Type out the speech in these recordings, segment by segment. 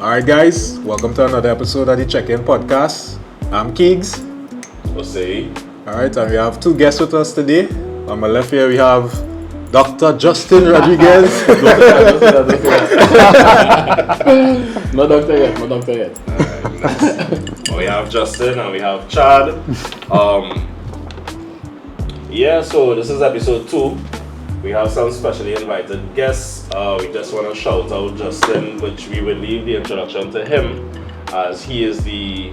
Alright guys, welcome to another episode of the Check-In Podcast. I'm Keegs. Jose. Alright, and we have two guests with us today. On my left here we have Dr. Justin Rodriguez. No doctor yet. We have Justin and we have Chad. So this is episode 2. We have some specially invited guests. We just want to shout out Justin, which we will leave the introduction to him as he is the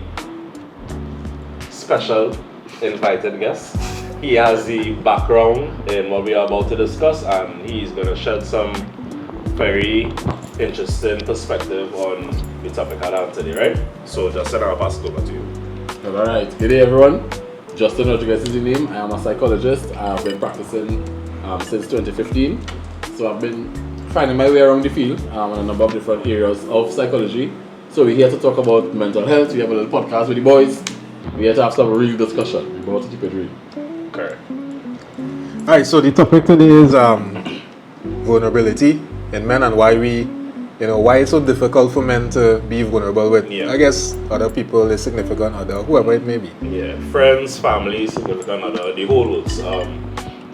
special invited guest. He has the background in what we are about to discuss, and he's going to shed some very interesting perspective on the topic at hand today, right? So Justin, I'll pass it over to you. Alright, good day everyone. Justin Rodriguez is the name. I am a psychologist. I have been practicing since 2015. So I've been finding my way around the field in a number of different areas of psychology. So we're here to talk about mental health. We have a little podcast with the boys. We're here to have some real discussion. We're about to keep it real. Correct. Alright, so the topic today is vulnerability in men and why why it's so difficult for men to be vulnerable with, I guess, other people, a significant other, whoever it may be. Yeah, friends, family, significant other, the whole works.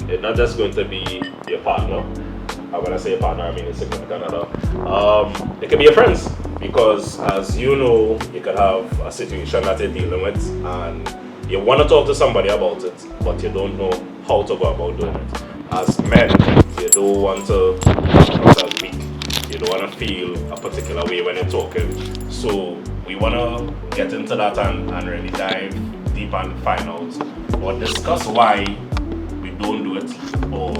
It's not just going to be your partner. And when I say partner, I mean a significant other. It can be your friends, because as you know, you could have a situation that you're dealing with and you want to talk to somebody about it, but you don't know how to go about doing it. As men, you don't want to come yourself weak. You don't want to feel a particular way when you're talking. So we want to get into that and really dive deep and find out or discuss why we don't do it, or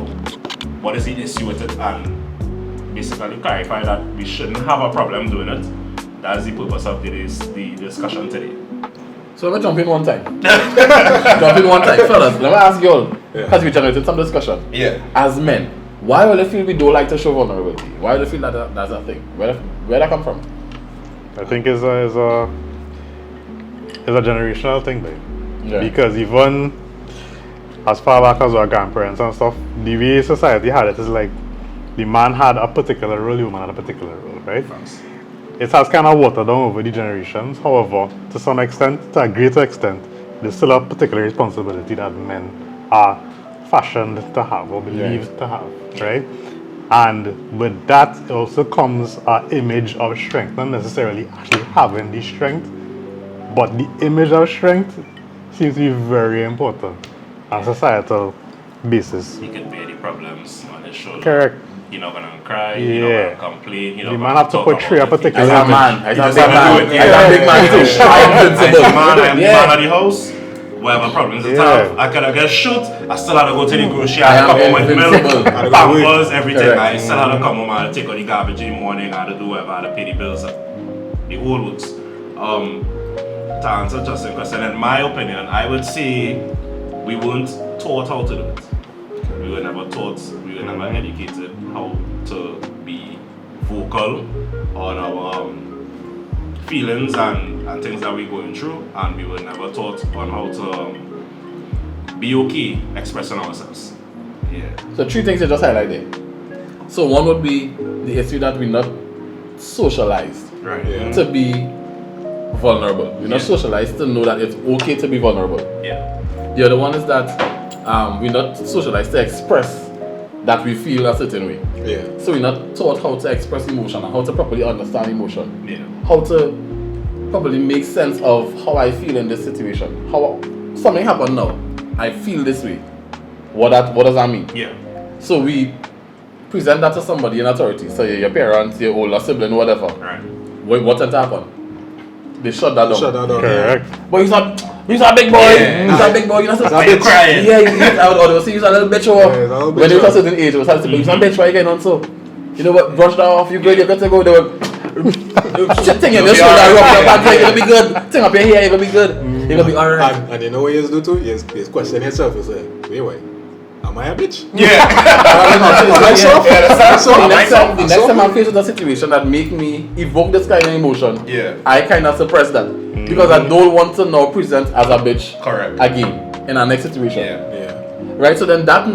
what is the issue with it, and basically clarify that we shouldn't have a problem doing it. That's the purpose of the discussion today. So let me jump in one time. Fellas, let me ask you all, because we generated some discussion. Yeah. As men, why do you feel we don't like to show vulnerability? Why do you feel that that's a thing? Where that come from? I think it's a generational thing, babe. Yeah. Because even as far back as our grandparents and stuff, the way society had it is like the man had a particular role, the woman had a particular role, right? Thanks. It has kind of watered down over the generations. However, to some extent, to a greater extent, there's still a particular responsibility that men are fashioned to have or believed to have, right? And with that also comes an image of strength, not necessarily actually having the strength, but the image of strength seems to be very important on a societal basis. He can bear the problems on his shoulder. Correct. You're not gonna cry, you're not gonna complain, you're not The gonna man have to talk portray a about it. particular As a image. man, as a just big have to man, do it, as a big man too. I'm the man of the house. Whatever problems it's have, I could get shoot. I still had to go to the grocery. I had to come home with milk, pampers, everything. Correct. I still had to come home and take out the garbage in the morning. I had to do whatever. I had to pay the bills. The whole works. To answer Justin's question, in my opinion, I would say we weren't taught how to do it. We were never taught. We were never educated how to be vocal on our feelings and things that we're going through, and we were never taught on how to be okay expressing ourselves. Yeah. So 3 things you just highlighted. So one would be the issue that we're not socialized Right. to be vulnerable. We're not socialized to know that it's okay to be vulnerable. Yeah. The other one is that we're not socialized to express that we feel a certain way. Yeah. So we're not taught how to express emotion and how to properly understand emotion. Yeah. How to properly make sense of how I feel in this situation. How something happened now, I feel this way. What does that mean? Yeah. So we present that to somebody in authority. So your parents, your older sibling, whatever. Right. What had happened? They shut that down. Shut that down. Correct. But he's a big boy. Yeah. He's a big boy. You're not supposed You're crying. Yeah, I would say he's a little bitch. Yeah, he's a little When bitch, he was a certain age, it was hard to say, he's a bitch. Why you getting on so? You know what? Brush that off. You good? You got to go. They were shit thing in your shoulder. Rub your back. You're gonna be good. Thing up your hair. You're gonna be good. You're gonna be alright. And you know what you do too? You question yourself. You say, wait, am I a bitch? Yeah. The next time I'm faced with a situation that make me evoke this kind of emotion, Yeah. I kind of suppress that because I don't want to now present as a bitch Correct. again in our next situation. Yeah. Yeah. Right? So then that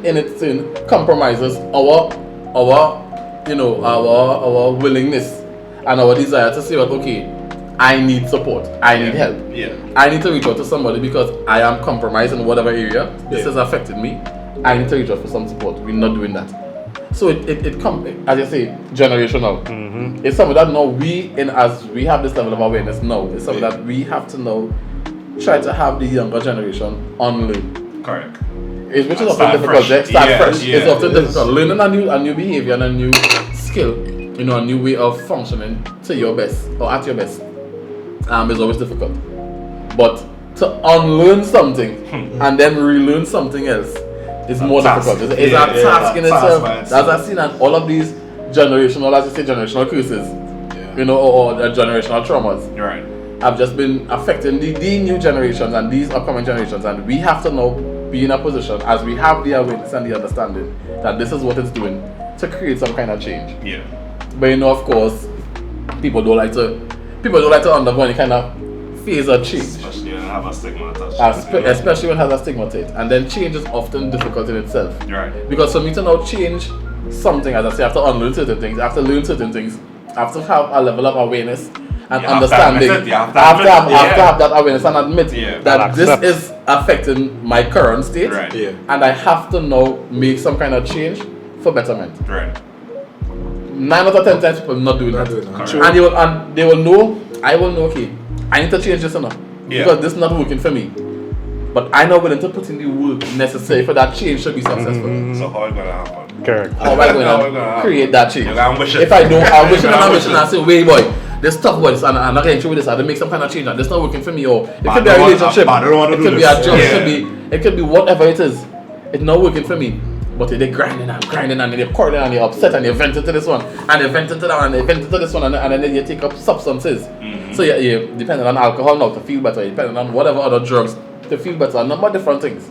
in its compromises our willingness and our desire to say, well, okay, I need support, I need help. Yeah. I need to reach out to somebody because I am compromised in whatever area this has affected me. I need to reach out for some support. We're not doing that. So it comes, as you say, generational. It's something that now as we have this level of awareness now, it's something that we have to now try to have the younger generation unlearn. Correct. Which is often Start difficult. fresh. Start Yeah, fresh. yeah, It's often it is. difficult. Learning a new behavior and a new skill, a new way of functioning to your best or at your best, is always difficult. But to unlearn something and then relearn something else is more task. difficult. It's Yeah, a task in task itself. by As itself. I've seen, and all of these generational, as you say, generational curses, or generational traumas, Right. have just been affecting the new generations and these upcoming generations, and we have to now be in a position, as we have the awareness and the understanding that this is what it's doing, to create some kind of change. Yeah. But of course, people don't like to undergo any kind of phase of change, Especially when I have a stigma attached. especially when it has a stigma to it. And then change is often difficult in itself. Right. Because for me to now change something, as I say, I have to unlearn certain things, I have to learn certain things, I have to have a level of awareness and You have to understanding. admit it, you have to I have to admit it, have that awareness and admit Yeah. that And this accept. is affecting my current state, Right. Yeah. and I have to now make some kind of change for betterment. Right. 9 out of 10 times people not doing Not that. doing that. Correct. True. And they will know, I will know, okay, I need to change this enough. Yeah. Because this is not working for me. But I'm not willing to put in the work necessary for that change to be successful. So how it gonna happen? Correct. How am I How it going gonna to happen? create that change? You're gonna wish it. If I don't, I wish it and You're I gonna wish it and I say, wait boy, this tough boy, and I'm not getting through with this, I have to make some kind of change and this not working for me, or it But could be I a don't want- relationship, but I don't want to it do could be this. a job, Yeah. it could be whatever it is. It's not working for me. But they're grinding and they're quarreling and they're upset and they're venting to this one and they're venting to that one and they're venting to this one, and then you take up substances. So yeah, depending on alcohol now to feel better, depending on whatever other drugs to feel better, a number of different things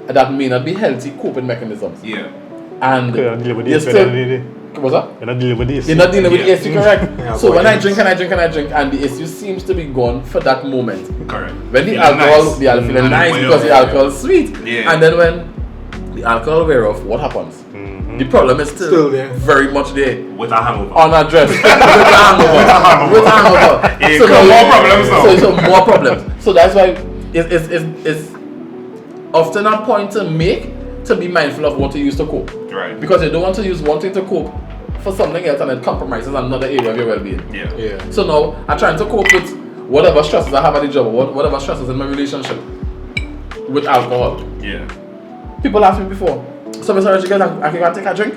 that may not be healthy coping mechanisms. Yeah. And You're not dealing with you this. still, You're what's that? not dealing with this. You're not dealing with Yeah. issue, correct? Yeah, So when I avoidance. drink and the issue seems to be gone for that moment. Correct. When the Feeling alcohol, nice. the alcohol feeling And nice way because off. the alcohol is sweet. Yeah. And then when the alcohol wear off, what happens? The problem is Still there. very much there. With a hangover. Unaddressed. With a hangover. With a hangover. Yeah, So got now- more problems now. So more problems. So that's why it's often a point to make to be mindful of what you use to cope. Right. Because you don't want to use one thing to cope for something else and it compromises another area of your well-being. Yeah. Yeah. So now I'm trying to cope with whatever stresses I have at the job or whatever stresses in my relationship with alcohol. Yeah. People ask me before, so Mr. Rodriguez, I can go and take a drink?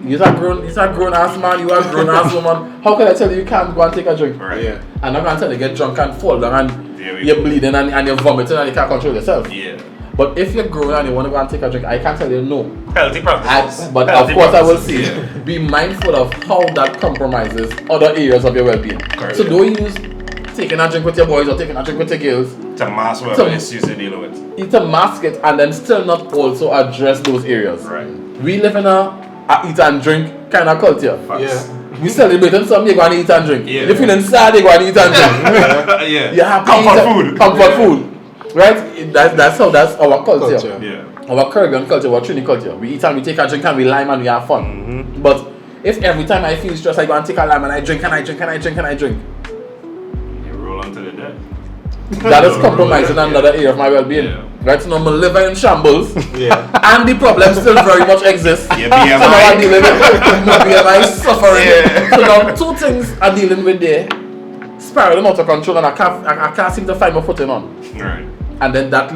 You're a grown ass man, you are a grown ass woman. How can I tell you you can't go and take a drink? Right. Yeah. I'm not going to tell you get drunk and fall down and There we you're go. bleeding and you're vomiting and you can't control yourself. Yeah. But if you're grown and you want to go and take a drink, I can't tell you no. Healthy practices. But of Healthy course I will practices, say, yeah. be mindful of how that compromises other areas of your well-being. Correct. So don't use taking a drink with your boys or taking a drink with your girls To mask So- whatever issues you're dealing with. to mask it and then still not also address those areas. Right. We live in a eat and drink kind of culture. Facts. Yeah. We celebrating something, you go and eat and drink. Yeah. You're feeling sad, you go and eat and drink. Yeah. You have Comfort food. Comfort food. Right? That's our culture. Culture. Yeah. Our Caribbean culture, our Trini culture. We eat and we take a drink and we lime and we have fun. But if every time I feel stressed, I go and take a lime and I drink and I drink and I drink and I drink, You roll onto the dead. that is compromising Yeah. another area of my well-being. Yeah. Right? So now my liver in shambles Yeah. and the problem still very much exists. Your So now I'm BMI. dealing with my BMI suffering. Yeah. So now two things are dealing with there, spiraling out of control, and I can't seem to find my footing on. Right. And then that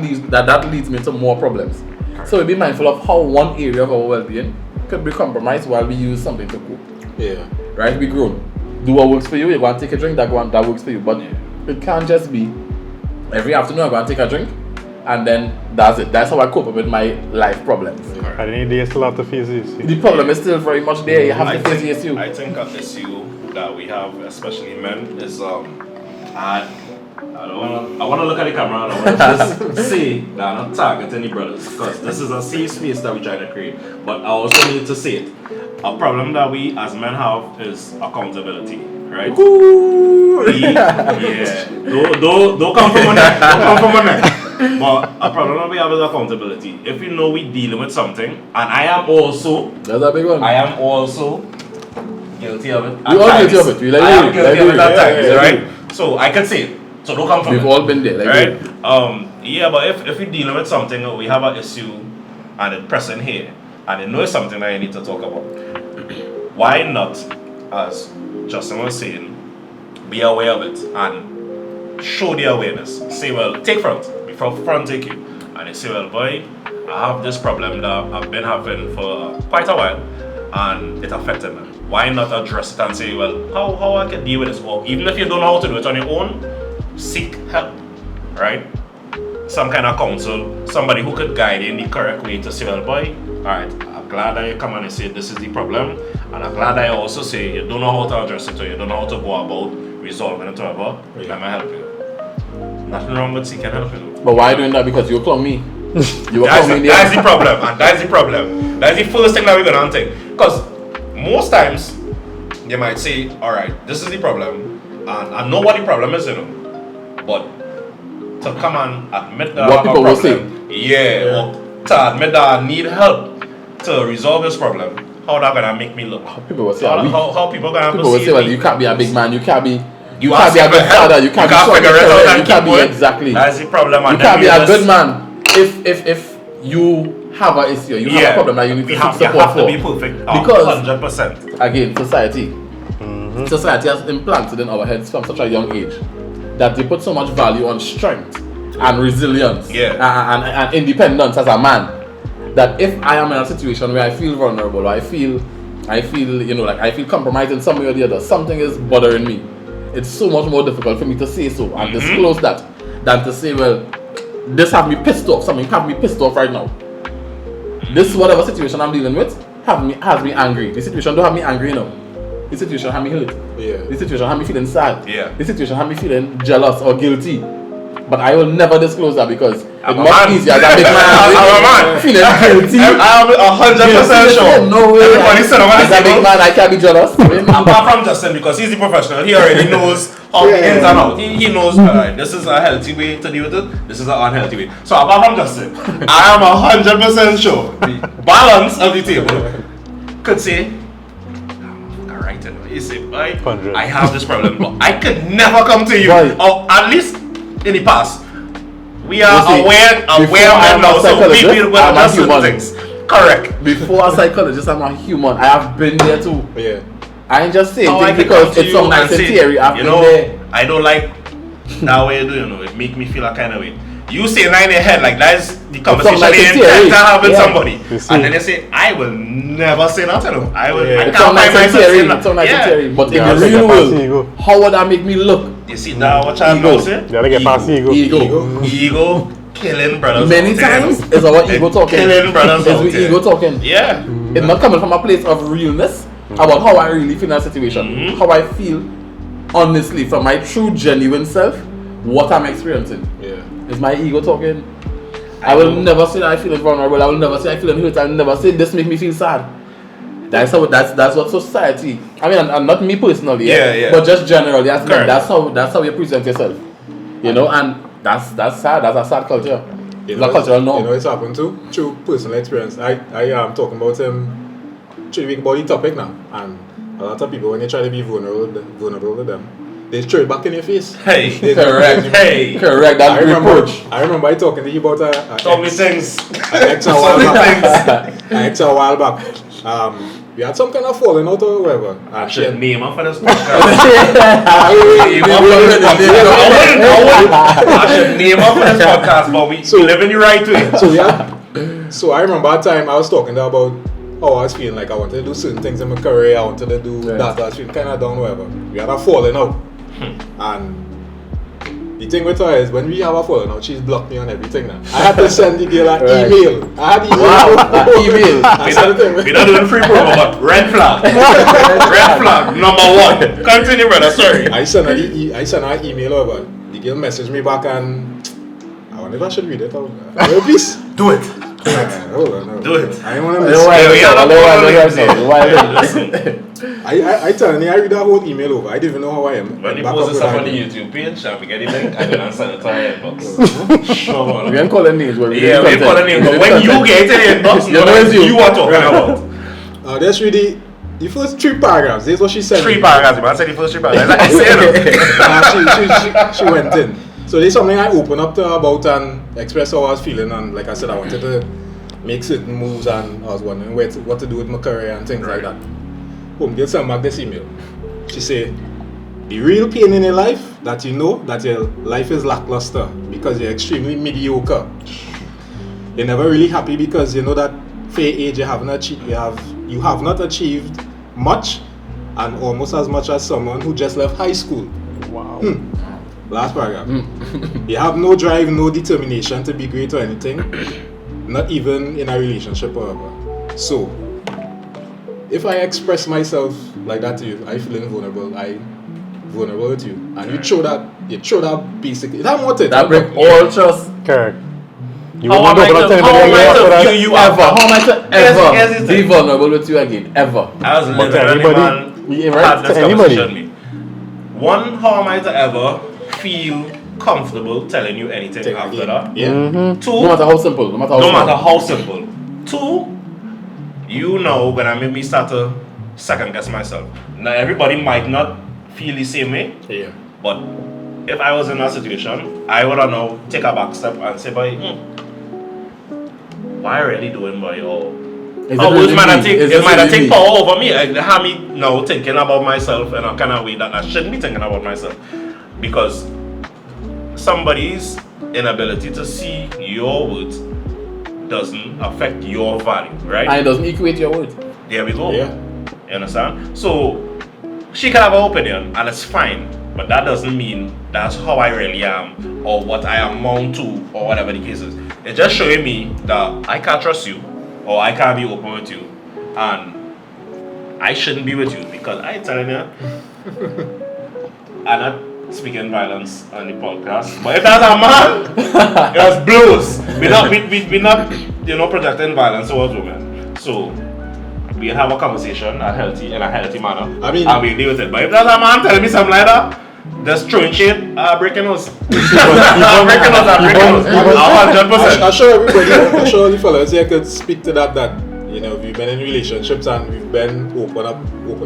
leads me to more problems. So we be mindful of how one area of our well-being could be compromised while we use something to cope. Yeah. Right? We grown. Do what works for you. You go and take a drink. That works for you. But it can't just be every afternoon I go and take a drink, and then that's it. That's how I cope with my life problems. At any day, still have to face this. The problem is still very much there. You have to face the issue. I think an issue that we have, especially men, is I want to look at the camera and I want to just say that I'm not targeting any brothers because this is a safe space that we're trying to create. But I also need to say it. A problem that we as men have is accountability, right? Yeah. Don't come from my neck. Don't come from my neck. But a problem that we have is accountability. If you know we're dealing with something, and I am also That's a big one. guilty of it. We all guilty of it. We like I am it. guilty of it at times, Yeah. right? So I can say it. So don't come from We've it. all been there. Like Right? Yeah, but if we're dealing with something, we have an issue and it's pressing here, and you know it's something that you need to talk about, why not, as Justin was saying, be aware of it and show the awareness. Say, well, take front. Before front take you. And you say, well, boy, I have this problem that I've been having for quite a while, and it affected me. Why not address it and say, well, how I can deal with this? Or even if you don't know how to do it on your own, seek help, right? Some kind of counsel, somebody who could guide you in the correct way to say, well, boy, alright, I'm glad that you come and you say this is the problem, and I'm glad that you also say you don't know how to address it or you don't know how to go about resolving it or whatever. Let me help you. Nothing wrong with seeking help, you know. But why are you doing that? Because you clown me. You were clowning me. That's the problem, and that's the problem. That's the first thing that we're gonna take. Because most times you might say, alright, this is the problem, and I know what the problem is, you know. But to come and admit that What people will say. or to admit that I need help to resolve this problem, how that gonna make me look? People will say, How people gonna people will perceive say, well, me? you can't be a big man. You can't be. You ask can't be a for good help. father. You can't be figure it out and You can't keep be going. exactly. That's the problem. You and can't be then a we good just- man if you have an issue, you have a problem that you need to seek you support have to for. be perfect. Because 100%. again, society has implanted in our heads from such a young age that they put so much value on strength and resilience and independence as a man, that if I am in a situation where I feel vulnerable, or I feel you know, like I feel compromised in some way or the other, something is bothering me, it's so much more difficult for me to say so and disclose that than to say, well, this have me pissed off, something have me pissed off right now. This whatever situation I'm dealing with has me angry. The situation don't have me angry now. The situation have me hurt. Yeah. The situation have me feeling sad. Yeah. The situation have me feeling jealous or guilty. But I will never disclose that because I'm it's a much man. easier as a big man. I'm a man. Feeling guilty. I'm 100% sure. No way. Everybody said I'm As a big man, I can't be jealous. Apart from Justin, because he's the professional, he already knows how the ins and out. He knows, alright, this is a healthy way to deal with it, this is an unhealthy way. So apart from Justin, I am 100% sure the balance of the table could say, alright, you say, boy, 100. I have this problem, but I could never come to you. Right. Or at least in the past. We You are see, aware before of I am now, a so we psychologist, will I'm a adjust certain human. things. Correct. Before a psychologist, I'm a human. I have been there too. Yeah. I ain't just saying How I things can come because to it's you so and nice in say, theory. I've you been know, there. I don't like that way you do, you know, it make me feel a kind of way. You say that in your head, like that's the conversation nice you in intend theory. to have with Yeah. somebody. You see. And then they say, I will never say that to them. I will, Yeah. I It's can't all nice find in myself theory. saying that. It's all nice in Yeah. theory. But Yeah, in it's the like real a past world, ego. how would that make me look? You see that what I'm Ego. now say? You gotta get past the ego. Ego killing brothers. Many out there, times you know. is our ego talking. Killing brothers Is out we there. ego talking. Yeah. It's not coming from a place of realness about how I really feel in that situation, how I feel honestly from my true genuine self, what I'm experiencing. Yeah. Is my ego talking? I will never say that I feel vulnerable. I will never say I feel hurt. I will never say this make me feel sad. That's what society. I mean, and not me personally, Yeah. but just generally. Correct. That's how you present yourself. You know, and that's sad. That's a sad culture. It's a it's- cultural norm. You know, it's happened too. Through personal experience. I am talking about 3 week body topic now, and a lot of people when they try to be vulnerable to them, they throw it back in your face. Hey. They- Correct. Hey. Correct. That's reproach. I remember I talking to you about a Tell me things. ex a while back. We had some kind of falling out or whatever. I And should she, name her for this podcast. I I should name her for this podcast, but we live in the right way. so I remember that time I was talking to her about how I was feeling like I wanted to do certain things in my career, I wanted to do Right. that, I was feeling kind of down, whatever. We had a falling out. And the thing with her is when we have a falling out, she's blocked me on everything now. I had to send the girl an Right. email. I had email. email. I sent it to We're her. not doing free promo, but red flag. Red flag, number 1. Continue, brother, sorry. I sent her an email over. The girl messaged me back and I wonder if I should read it out. Please. Do it. Hold on, no. Do it. I don't want to I miss. don't want- we are not Listen. I telling you, I read that whole email over. I didn't even know how I am. When you Back post up this with up on the that. YouTube page, and we get the link, I will answer it to our inbox. Sure, We man. ain't calling names. But Yeah, we're calling names, but when you get it in the inbox, You know it's you. you are talking about. That's really the first 3 paragraphs, this is what she said. 3 paragraphs, man. I said the first 3 paragraphs. I said She went in. So there's something I opened up to her about and expressed how I was feeling, and like I said, I wanted to make certain moves, and I was wondering what to do with my career and things like that. Boom, get sent back this email. She said, the real pain in your life that you know that your life is lackluster because you're extremely mediocre. You're never really happy because you know that for your age you have not achieved much, and almost as much as someone who just left high school. Wow. Last paragraph. You have no drive, no determination to be great or anything, not even in a relationship or whatever. So, if I express myself like that to you, I feeling vulnerable. I'm vulnerable with you, and you show that basic. It have more to it. That break all trust. Correct. You How wouldn't am I open up to to- how anybody am I else to for that? view you Ever. How am I to Here's ever the be thing. vulnerable with you again? Ever. I was But living to and the anybody, man yeah, right, had this to anybody. conversation with me. One, how am I to ever feel comfortable telling you anything Thing after again. that? Yeah. Two, No matter how simple. No matter how no small. matter how simple. Two, you know when I make me start to second guess myself. Now everybody might not feel the same way, Yeah. but if I was in that situation, I would have now take a back step and say, boy, why really doing boy? Or Is oh, really it might me? have take Is it this might have really take me? power over me. It have me now thinking about myself in a kind of way that I shouldn't be thinking about myself, because somebody's inability to see your worth doesn't affect your value, right? And it doesn't equate your worth. There we go. Yeah. You understand? So she can have an opinion and it's fine, but that doesn't mean that's how I really am or what I amount to or whatever the case is. It's just showing me that I can't trust you or I can't be open with you and I shouldn't be with you because I ain't telling you. I'm not speaking violence on the podcast, but if that's a man, it's blues. We're not projecting violence towards women. So we have a conversation in a healthy manner. I mean- and we deal with it. But if there's a man telling me something like that, just throwing shit, breaking us. breaking us. 100%. I'm sure everybody, I'm sure the fellas here could speak to that you know, we've been in relationships and we've been open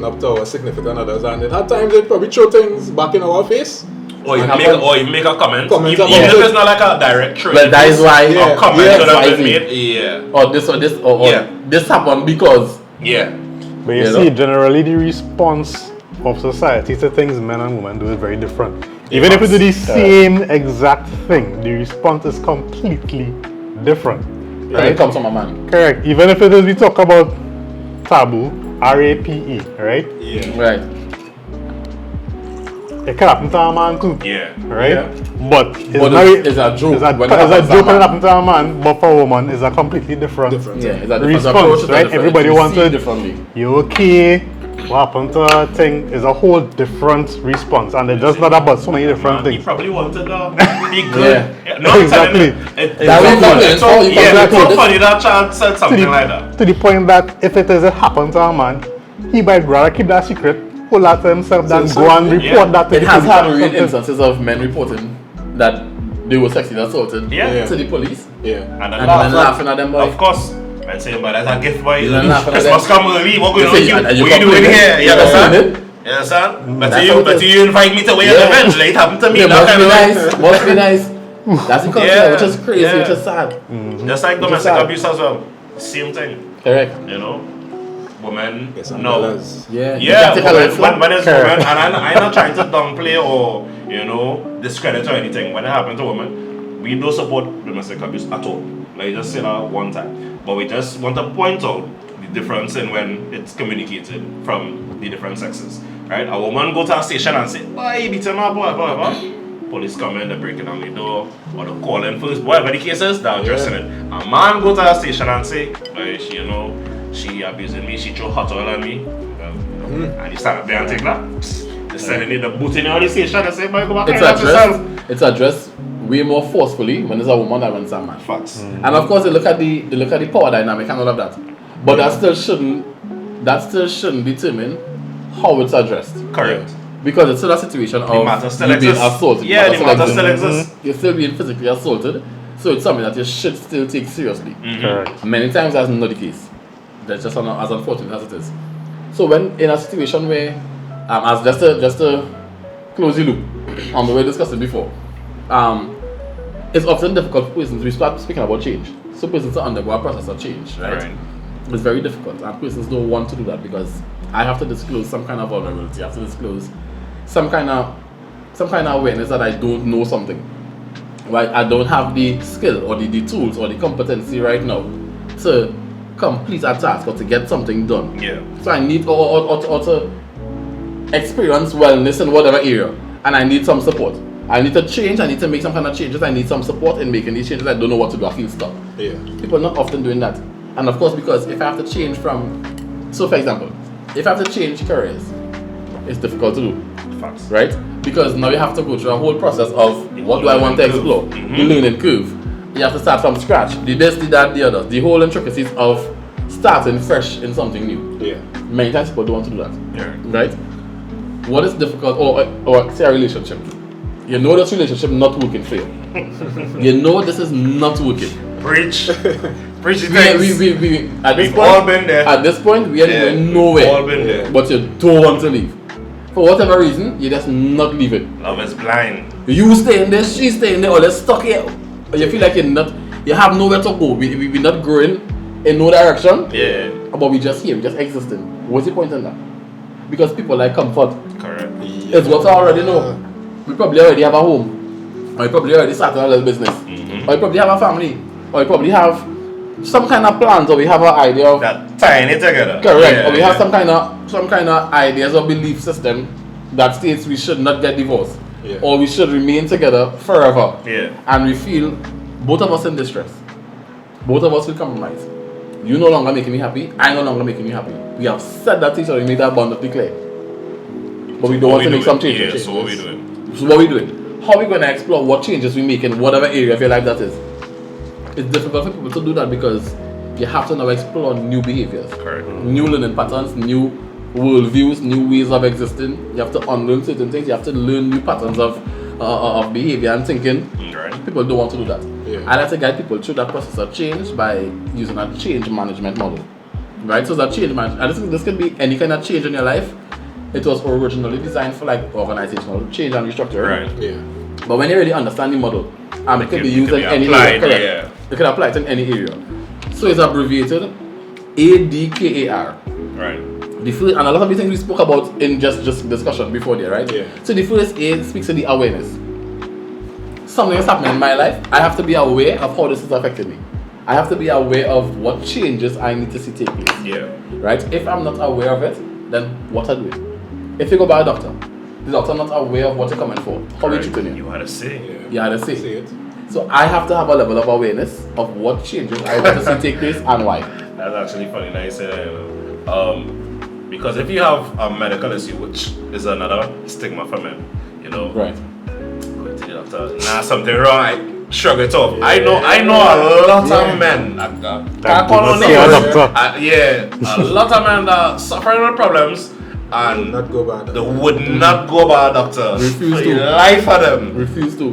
up to our significant others, and at times they probably throw things back in our face. Or you And make a comment. Comment Even about if it. it's not like a direct trade. But that is why. Yeah. A comment Yeah, could have that's been why made. Yeah. Or this happened because. Yeah. But you You see, know? generally the response of society to things men and women do is very different. Even if we do the same exact thing, the response is completely different. Right? It comes from a man. Correct. Even if it is we talk about taboo, RAPE, right? Yeah. Right. It can happen to a man too. Yeah. Right? Yeah. But it's But very, it's a joke. It's a, when it it's a happens to joke when man. it happens to a man, but for a woman, it's a completely different. Yeah, it's a different Response, approach. right? Everybody wants to it. differently. You okay? What happened to a thing is a whole different response, and it's just not about so many different Man, he things. probably wanted to be good. Yeah. No, I'm Exactly. telling you. It's That way so funny. you It's so- can- you can yeah, it's so do funny that child said To something like that. the point that if it is it happen to a man, he might rather keep that secret, hold that to himself, than So- go and yeah. report that to It the has police. had real instances of men reporting that they were sexually assaulted Yeah. to the police Yeah. And then and then laughing at them. Boy. Of course. I'm saying, but that's a gift boy. You don't laugh at Christmas that. come early. What going on You with say, you? and you What you doing complaining? here? You You understand? complaining? You understand? But That's how it is. you invite me to where Yeah. event. Like, it happened to me. Yeah, That must kind be of nice. Must be nice. That's the culture, Yeah. which is crazy, Yeah. which is sad. Just like Which is domestic sad. abuse as well. Same thing. Correct. You know? Women. Yes, No. umbrellas. Yeah. You Yeah, can take a little when it's Correct. women, and I'm not trying to downplay or, you know, discredit or anything. When it happens to women, we don't support domestic abuse at all. Like, just say that one time. But we just want to point out the difference in when it's communicated from the different sexes. Right? A woman go to a station and say, "Boy, you beating my boy, boy." Police come in, they're breaking down the door, or they're calling first, whatever the case is, they're addressing it. A man go to a station and say, "Boy, she, you know, she abusing me, she throw hot oil on me." And you stand up there and take that. They're sending the boot in on the station and say, "Boy, go back and It's help yourself." addressed. It's addressed way more forcefully when it's a woman than when it's a man. Facts. And of course, they look at the power dynamic and all of that. But that still shouldn't determine how it's addressed. Correct. Because it's still a situation The matter of still you being exists. assaulted. Yeah, the matter still exists. You're still being physically assaulted. So it's something that you should still take seriously. Mm-hmm. Correct. Many times that's not the case. That's just as unfortunate as it is. So when in a situation where, as just to close the loop, on the way discussed it before, it's often difficult for persons. We start speaking about change. So persons to undergo a process of change, right? It's very difficult, and persons don't want to do that because I have to disclose some kind of vulnerability. I have to disclose some kind of awareness that I don't know something. Right? I don't have the skill or the tools or the competency right now to complete a task or to get something done. Yeah. So I need or to experience wellness in whatever area, and I need some support. I need to change. I need to make some kind of changes. I need some support in making these changes. I don't know what to do. I feel stuck. Yeah. People are not often doing that. And of course, because if I have to change so for example, if I have to change careers, it's difficult to do, Facts. right? Because now you have to go through a whole process of what do I want to explore, the learning curve. You have to start from scratch, the this, the that, the other, the whole intricacies of starting fresh in something new. Yeah. Many times people don't want to do that, Yeah. right? What is difficult, or say a relationship. You know this relationship not working for you. You know this is not working. Preach. Preach the We at this We've point, all been there. At this point, we are going nowhere. We've all been there. But you don't want to leave. For whatever reason, you just not leave it. Love is blind. You stay in there, she stay in there, or they're stuck here. Or you feel like you have nowhere to go. We're not growing in no direction. Yeah. But we just here, we just existing. What's the point in that? Because people like comfort. Correct. It's what I already know. We probably already have a home. Or we probably already started a little business. Or we probably have a family. Or we probably have some kind of plans, or we have an idea of That tying it together. correct, Yeah, or we have some kind of ideas or belief system that states we should not get divorced, Yeah. or we should remain together forever. Yeah. And we feel both of us in distress. Both of us will compromise. You no longer making me happy. I no longer making you happy. We have said that to each other. We made that abundantly clear. But we don't want to make some changes. Yeah, so what we doing? So what we doing? How are we going to explore what changes we make in whatever area of your life that is? It's difficult for people to do that because you have to now explore new behaviors, Correct. new learning patterns, new worldviews, new ways of existing. You have to unlearn certain things. You have to learn new patterns of behavior and thinking. Right. People don't want to do that. Yeah. I like to guide people through that process of change by using a change management model. Right? So that change management, and this can be any kind of change in your life. It was originally designed for like organizational change and restructuring. Right. Yeah. But when you really understand the model, it can be It used can in be any applied, area. Correct. yeah. You can apply it in any area. So it's abbreviated ADKAR. Right. The first, and a lot of the things we spoke about in just discussion before there, right? Yeah. So the first A speaks to the awareness. Something is happening in my life. I have to be aware of how this is affecting me. I have to be aware of what changes I need to see take place. Yeah. Right? If I'm not aware of it, then what I do? If you go by a doctor, the doctor not aware of what you're coming for, how are you treating you? You had to say. You had to say. See it. So I have to have a level of awareness of what changes I want to see take place and why. That's actually funny. Now you say that. Because if you have a medical issue, which is another stigma for men, you know, Right. going to the doctor, nah, something wrong. I shrug it off. I know a lot of men. I can't call no do not see a names. doctor. Yeah, a lot of men that suffering with problems and Not go bad. they would not go by a doctor. Refuse For to. the life of them. Refuse to.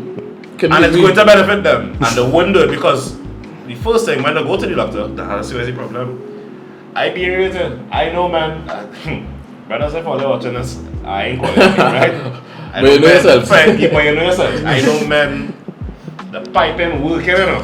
And it's going to benefit them. And they wouldn't do it because the first thing when they go to the doctor, they have a serious problem. I be irritated. I know, man. Brothers, if they're watching this, I ain't calling you, right? I But you know men, yourself. Friend, people, you know yourself. I know, men. The piping working, you know.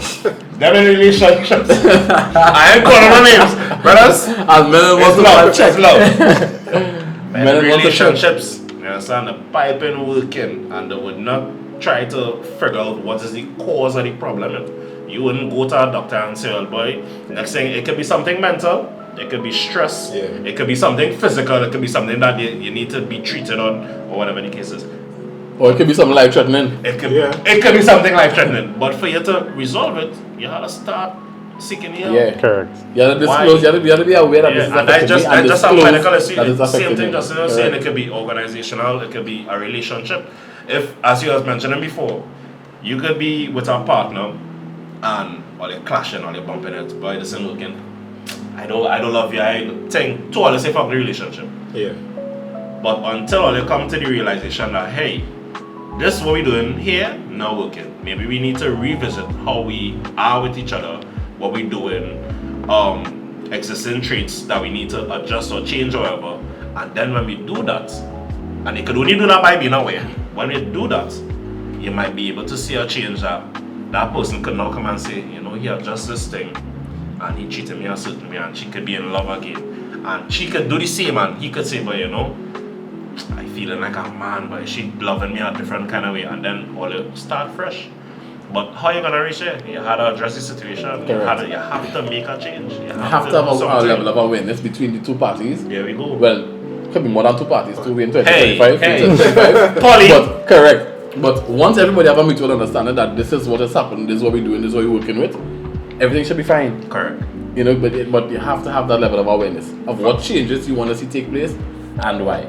They're in relationships. I ain't calling no names. Brothers, And men want it's to love. check. It's love. Men Men in want to check. relationships, you understand, the piping working, and they would not try to figure out what is the cause of the problem. You wouldn't go to a doctor and say, well, boy, next thing, it could be something mental, it could be stress, Yeah. it could be something physical, it could be something that you need to be treated on, or whatever the case is. Or it could be something life threatening. It could be something life threatening, but for you to resolve it, you have to start seeking help. Yeah. Correct. You have to Why? disclose, you have to be aware that this is Yeah, and affecting that's me and just a disclose medical issue. that it's Same affecting thing, me. just saying, it Correct. could be organizational, it could be a relationship. If, as you was mentioning before, you could be with a partner and or they're clashing or they're bumping it, boy, this ain't working. I don't love you, I think to all the say fuck the relationship. Yeah. But until they come to the realization that hey, this is what we're doing here, not working. Maybe we need to revisit how we are with each other, what we're doing, existing traits that we need to adjust or change or whatever. And then when we do that, and you could only do that by being aware, when we do that, you might be able to see a change that person could now come and say, you know, he adjusts this thing and he treated me a certain way and she could be in love again. And she could do the same and he could say, but you know, I feeling like a man, but she loving me a different kind of way, and then all it start fresh. But how you gonna reach it? You had to address the situation. You have to make a change. You have to have a level of awareness between the two parties. There we go. Well, could be more than two parties, 2 way in 20, Hey, 25, hey. 25. Polly. But correct. But once everybody have a mutual understanding that this is what has happened, this is what we're doing, this is what we're working with, everything should be fine. Correct. You know, but you have to have that level of awareness of what changes you want to see take place and why.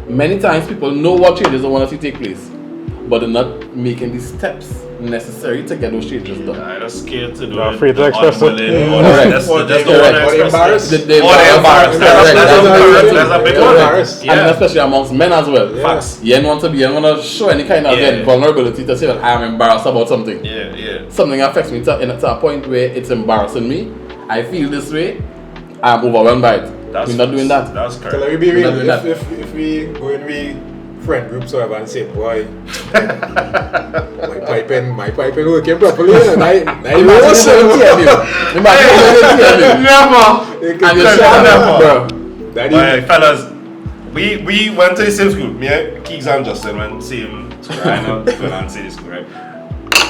Many times people know what changes they want to see take place, but they're not making the steps necessary to get those changes done. Either scared to do They're it, afraid to or express it. unwilling, or Correct. just Or don't they're want to embarrassed. express it. They're Or they're embarrassed. That's a big one. Embarrassed. And especially amongst men as well. Yeah. Facts. You don't want to show any kind of Yeah. vulnerability to say that I am embarrassed about something. Yeah. Something affects me to a point where it's embarrassing me. I feel this way. I'm overwhelmed by it. We're not doing that. That's So let correct. me be We're real. not doing that. If we go in we friend groups or whatever and say, boy, my piping working properly, and I Imagine know if so. they tell you. Imagine if they tell you. Never. And you share them, bro. Daddy, Alright, fellas, we went to the same school. Me and Keeks and Justin went same school. I know people and say this school, right?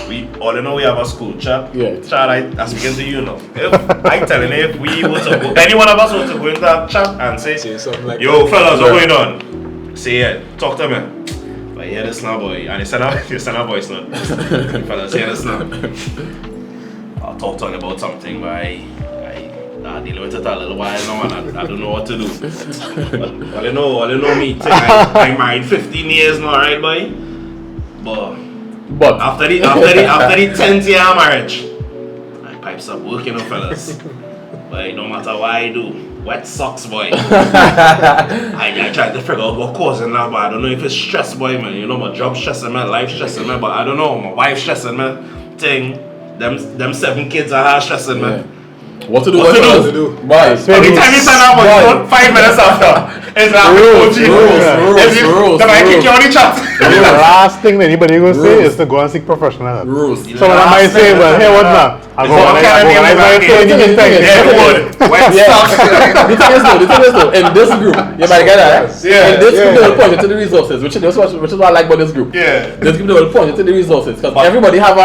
We all know we have a school chat. Yeah. Chat, I'm speaking to you now. If I telling you, if we were to go, any one of us were to go into that chat and say, say something like yo, fellas, what's going on? Say it. Talk to me. But hear this now, boy. And you send a voice note. Fellas, hear this now. I'll talk about something, but I deal with it a little while now, and I don't know what to do. But all you know me. I'm married 15 years now, right, boy? But after the 10th year of marriage, my pipes up working, fellas. But no matter what I do, wet socks, boy. I tried to figure out what causing that, but I don't know if it's stress, boy, man. You know, my job stressing me, life stressing me, but I don't know, my wife stressing me. Thing, them 7 kids I have stressing me. What to do? What to do? Boy, Every time you send out one, 5 minutes after, it's like rules. Then I kick you on the chat. The last thing that anybody will say is to go and seek professional help. rules. Some of them might say, well, hey, what's that? I'll go What kind of name is that? The thing is though, in this group, you might get that. Yeah. In this group, they will point you to the resources, which is what I like about this group. Yeah. This group, they will point you to the resources, because everybody have a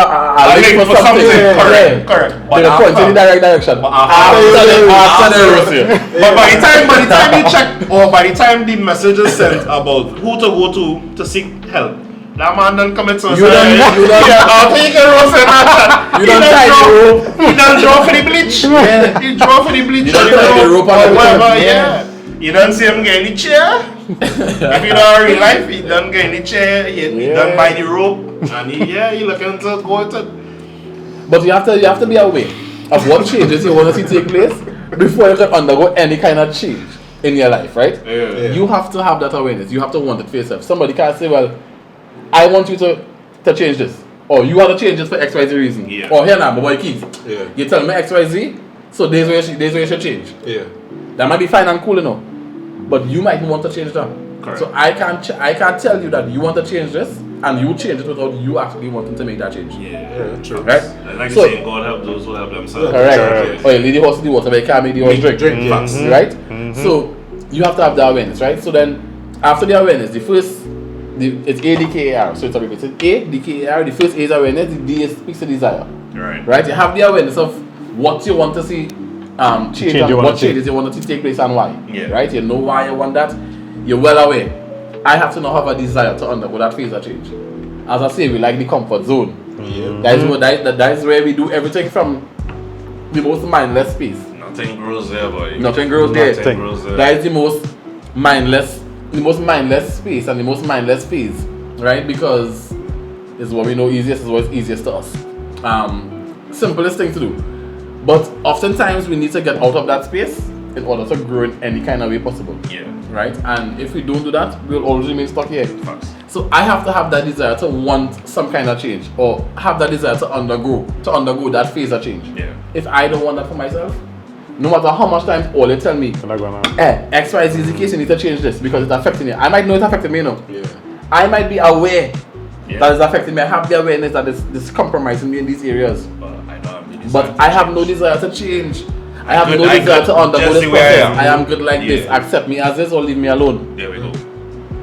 link link for for something. something. Correct. They will point you in the direct direction. After the roast you. But by the time you check, or by the time the message is sent about who to go to seek help, that man done commit suicide. You done- I'll take a roast in that. You done tied the rope. He done draw for the bleach. He draw for the bleach. You done tied the rope or on the whatever, rope. yeah. You done see him get in the chair. If you know real life, he done get in the chair. He done buy the rope, and he looking to go to. But you have to be aware of what changes you want to see take place before you can undergo any kind of change in your life, right? Yeah. You have to have that awareness. You have to want it for yourself. Somebody can't say, well, I want you to change this. Or you want to change this for XYZ reason. Yeah. Or here now, but boy Keith, Yeah. you tell me XYZ, so there's where you should change. Yeah. That might be fine and cool enough. But you might want to change that. Correct. So I can't tell you that you want to change this and you change it without you actually wanting to make that change. Yeah. True. Right? And like So- saying, God help those who help themselves. Correct. Or you lead the horse to the water, but you can't make the horse drink. Drink. Facts. Right? So you have to have the awareness, right? So then after the awareness, it's A, D, K, A, R. So it's abbreviated A, D, K, A, R. The first A is awareness, the D speaks to desire. Right. Right? You have the awareness of what you want to see change Change and you want what to see. changes you want to see take place and why. Yeah. Right? You know why you want that. You're well aware. I have to now have a desire to undergo that phase of change. As I say, we like the comfort zone. Yeah. That is where we do everything from the most mindless space. Nothing grows there, boy. Nothing grows there. Nothing grows there. That is the most mindless space and the most mindless phase, right? Because it's what we know easiest, it's what's easiest to us. Simplest thing to do. But oftentimes we need to get out of that space in order to grow in any kind of way possible. Yeah. Right? And if we don't do that, we'll always remain stuck here. Facts. So I have to have that desire to want some kind of change, or have that desire to undergo that phase of change. Yeah. If I don't want that for myself, no matter how much times all they tell me, You're not gonna. X, Y, Z is the case, you need to change this because it's affecting you. I might know it's affecting me, you know. Yeah. I might be aware Yeah. that it's affecting me. I have the awareness that it's compromising me in these areas. But I don't have the desire But to I have change. no desire to change. I have Good, no I desire good. to undergo Just this the way I process. am. I am good like this. Yeah. Accept me as is or leave me alone. There we go.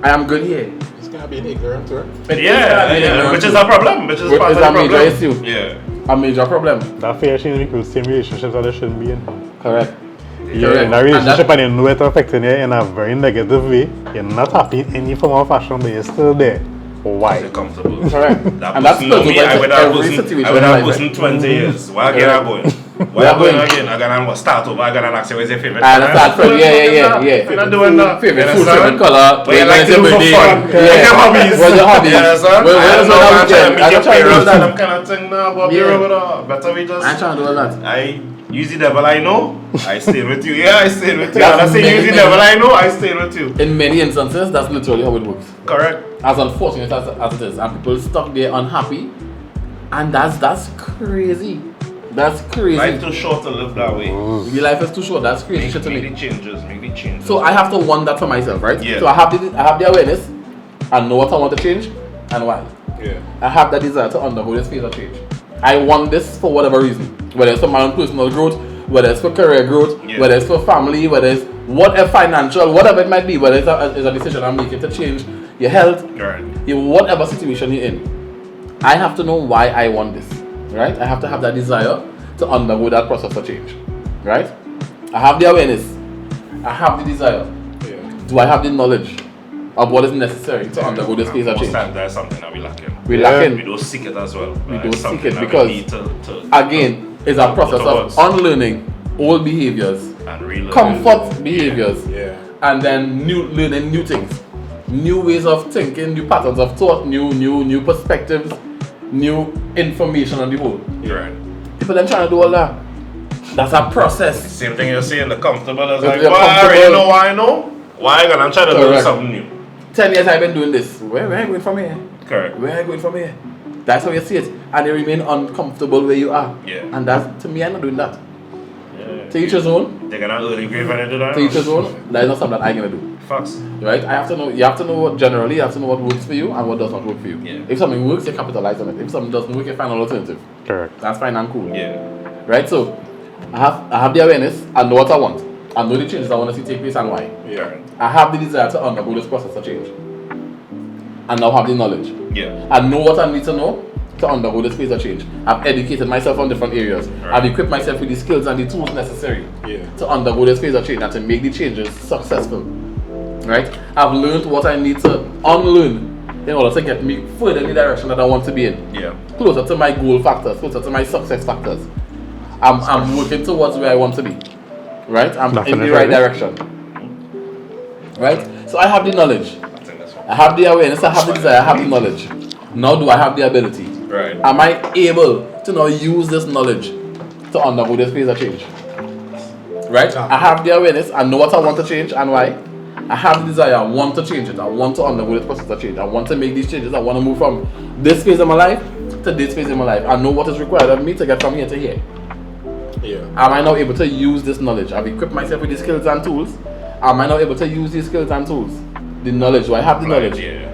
I am good here. It's gonna be an ignorant, right? It is Yeah, gonna be yeah, ignorant which is too. a problem. Which is Which part is of the a major problem. issue. Yeah. A major problem. That fear change people's same relationships that they shouldn't be in. Correct. You're Correct. in a relationship and you know it's affecting you in a very negative way. You're not happy in any form or fashion, but you're still there. Why? Is comfortable. Correct. That And that's person know spills me, over I into would have every person, situation I would in have life, person 20 years. Why again Yeah. I going? We Why are I going going. again? I gotta start over. I gotta ask you what's your favorite I understand. color. Yeah. We're not doing that. Favorite You food, understand? favorite color. What you like to do for fun. Yeah. Your hobbies. What's your hobbies? You understand? Where- I where's don't know. your I'm trying to weekend? meet I'm your trying to do parents and that. them kind of thing now. But Yeah. be rub it up. Better we just. I ain't trying to do all that. I use the devil I know. I stayed with you. Yeah, I stayed with you. That's And I say many, use the many- devil I know. I stayed with you. In many instances, that's literally how it works. Correct. As unfortunate as it is, and people stuck there unhappy, and that's crazy. That's crazy. Life too short to live that way. Your life is too short. That's crazy shit to Make me. the changes. Make the changes. So I have to want that for myself, right? Yeah. So I have the awareness, and know what I want to change, and why. Yeah. I have that desire to undergo this phase of change. I want this for whatever reason, whether it's for my own personal growth, whether it's for career growth, Yeah. whether it's for family, whether it's whatever financial, whatever it might be, whether it's a decision I'm making to change your health, Right. in whatever situation you're in. I have to know why I want this, right? I have to have that desire to undergo that process of change, right? I have the awareness, I have the desire. Yeah. Do I have the knowledge of what is necessary to undergo this phase of Most change? times that's something that we lacking. We're Yeah. We lacking. don't seek it as well. We It's don't seek something it that we because, need to again, it's a process of unlearning old behaviors, and relearn. comfort behaviors, Yeah. and then learning new things, new ways of thinking, new patterns of thought, new perspectives, new information on the whole. Right. People then trying to do all that. That's a process. Same thing you're saying, the comfortable is If like, you're well, I already comfortable- know what I know. Why gonna I'm trying to learn Correct. something new. 10 years I've been doing this. Where are you going from here? Correct. Where are you going from here? That's how you see it. And you remain uncomfortable where you are. Yeah. And that's, to me, I'm not doing that. Yeah. To each his own. They're gonna early grave when they do that. To each his own. That is not something that I'm going to do. Facts. Right? I have to know. You have to know what generally. You have to know what works for you and what does not work for you. Yeah. If something works, you capitalize on it. If something doesn't work, you find an alternative. Correct. That's fine and cool. Yeah. Right? So I have the awareness. I know what I want. I know the changes I want to see take place and why. Yeah. I have the desire to undergo this process of change. And now have the knowledge. Yeah. I know what I need to know to undergo this phase of change. I've educated myself on different areas. Right. I've equipped myself with the skills and the tools necessary Yeah. to undergo this phase of change and to make the changes successful. Right? I've learned what I need to unlearn in order to get me further in the direction that I want to be in. Yeah. Closer to my goal factors, closer to my success factors. I'm working towards where I want to be. Right? I'm in the Definitely. right direction. Right? So I have the knowledge. I think that's I have the awareness, I have the desire, I have the knowledge. Now do I have the ability? right. Am I able to now use this knowledge to undergo this phase of change? Right? I have the awareness, I know what I want to change and why. I have the desire, I want to change it, I want to undergo this process of change. I want to make these changes, I want to move from this phase of my life to this phase of my life. I know what is required of me to get from here to here. Yeah. Am I now able to use this knowledge? I've equipped myself with the skills and tools. Am I now able to use these skills and tools? The knowledge, do I have the Right, knowledge? yeah.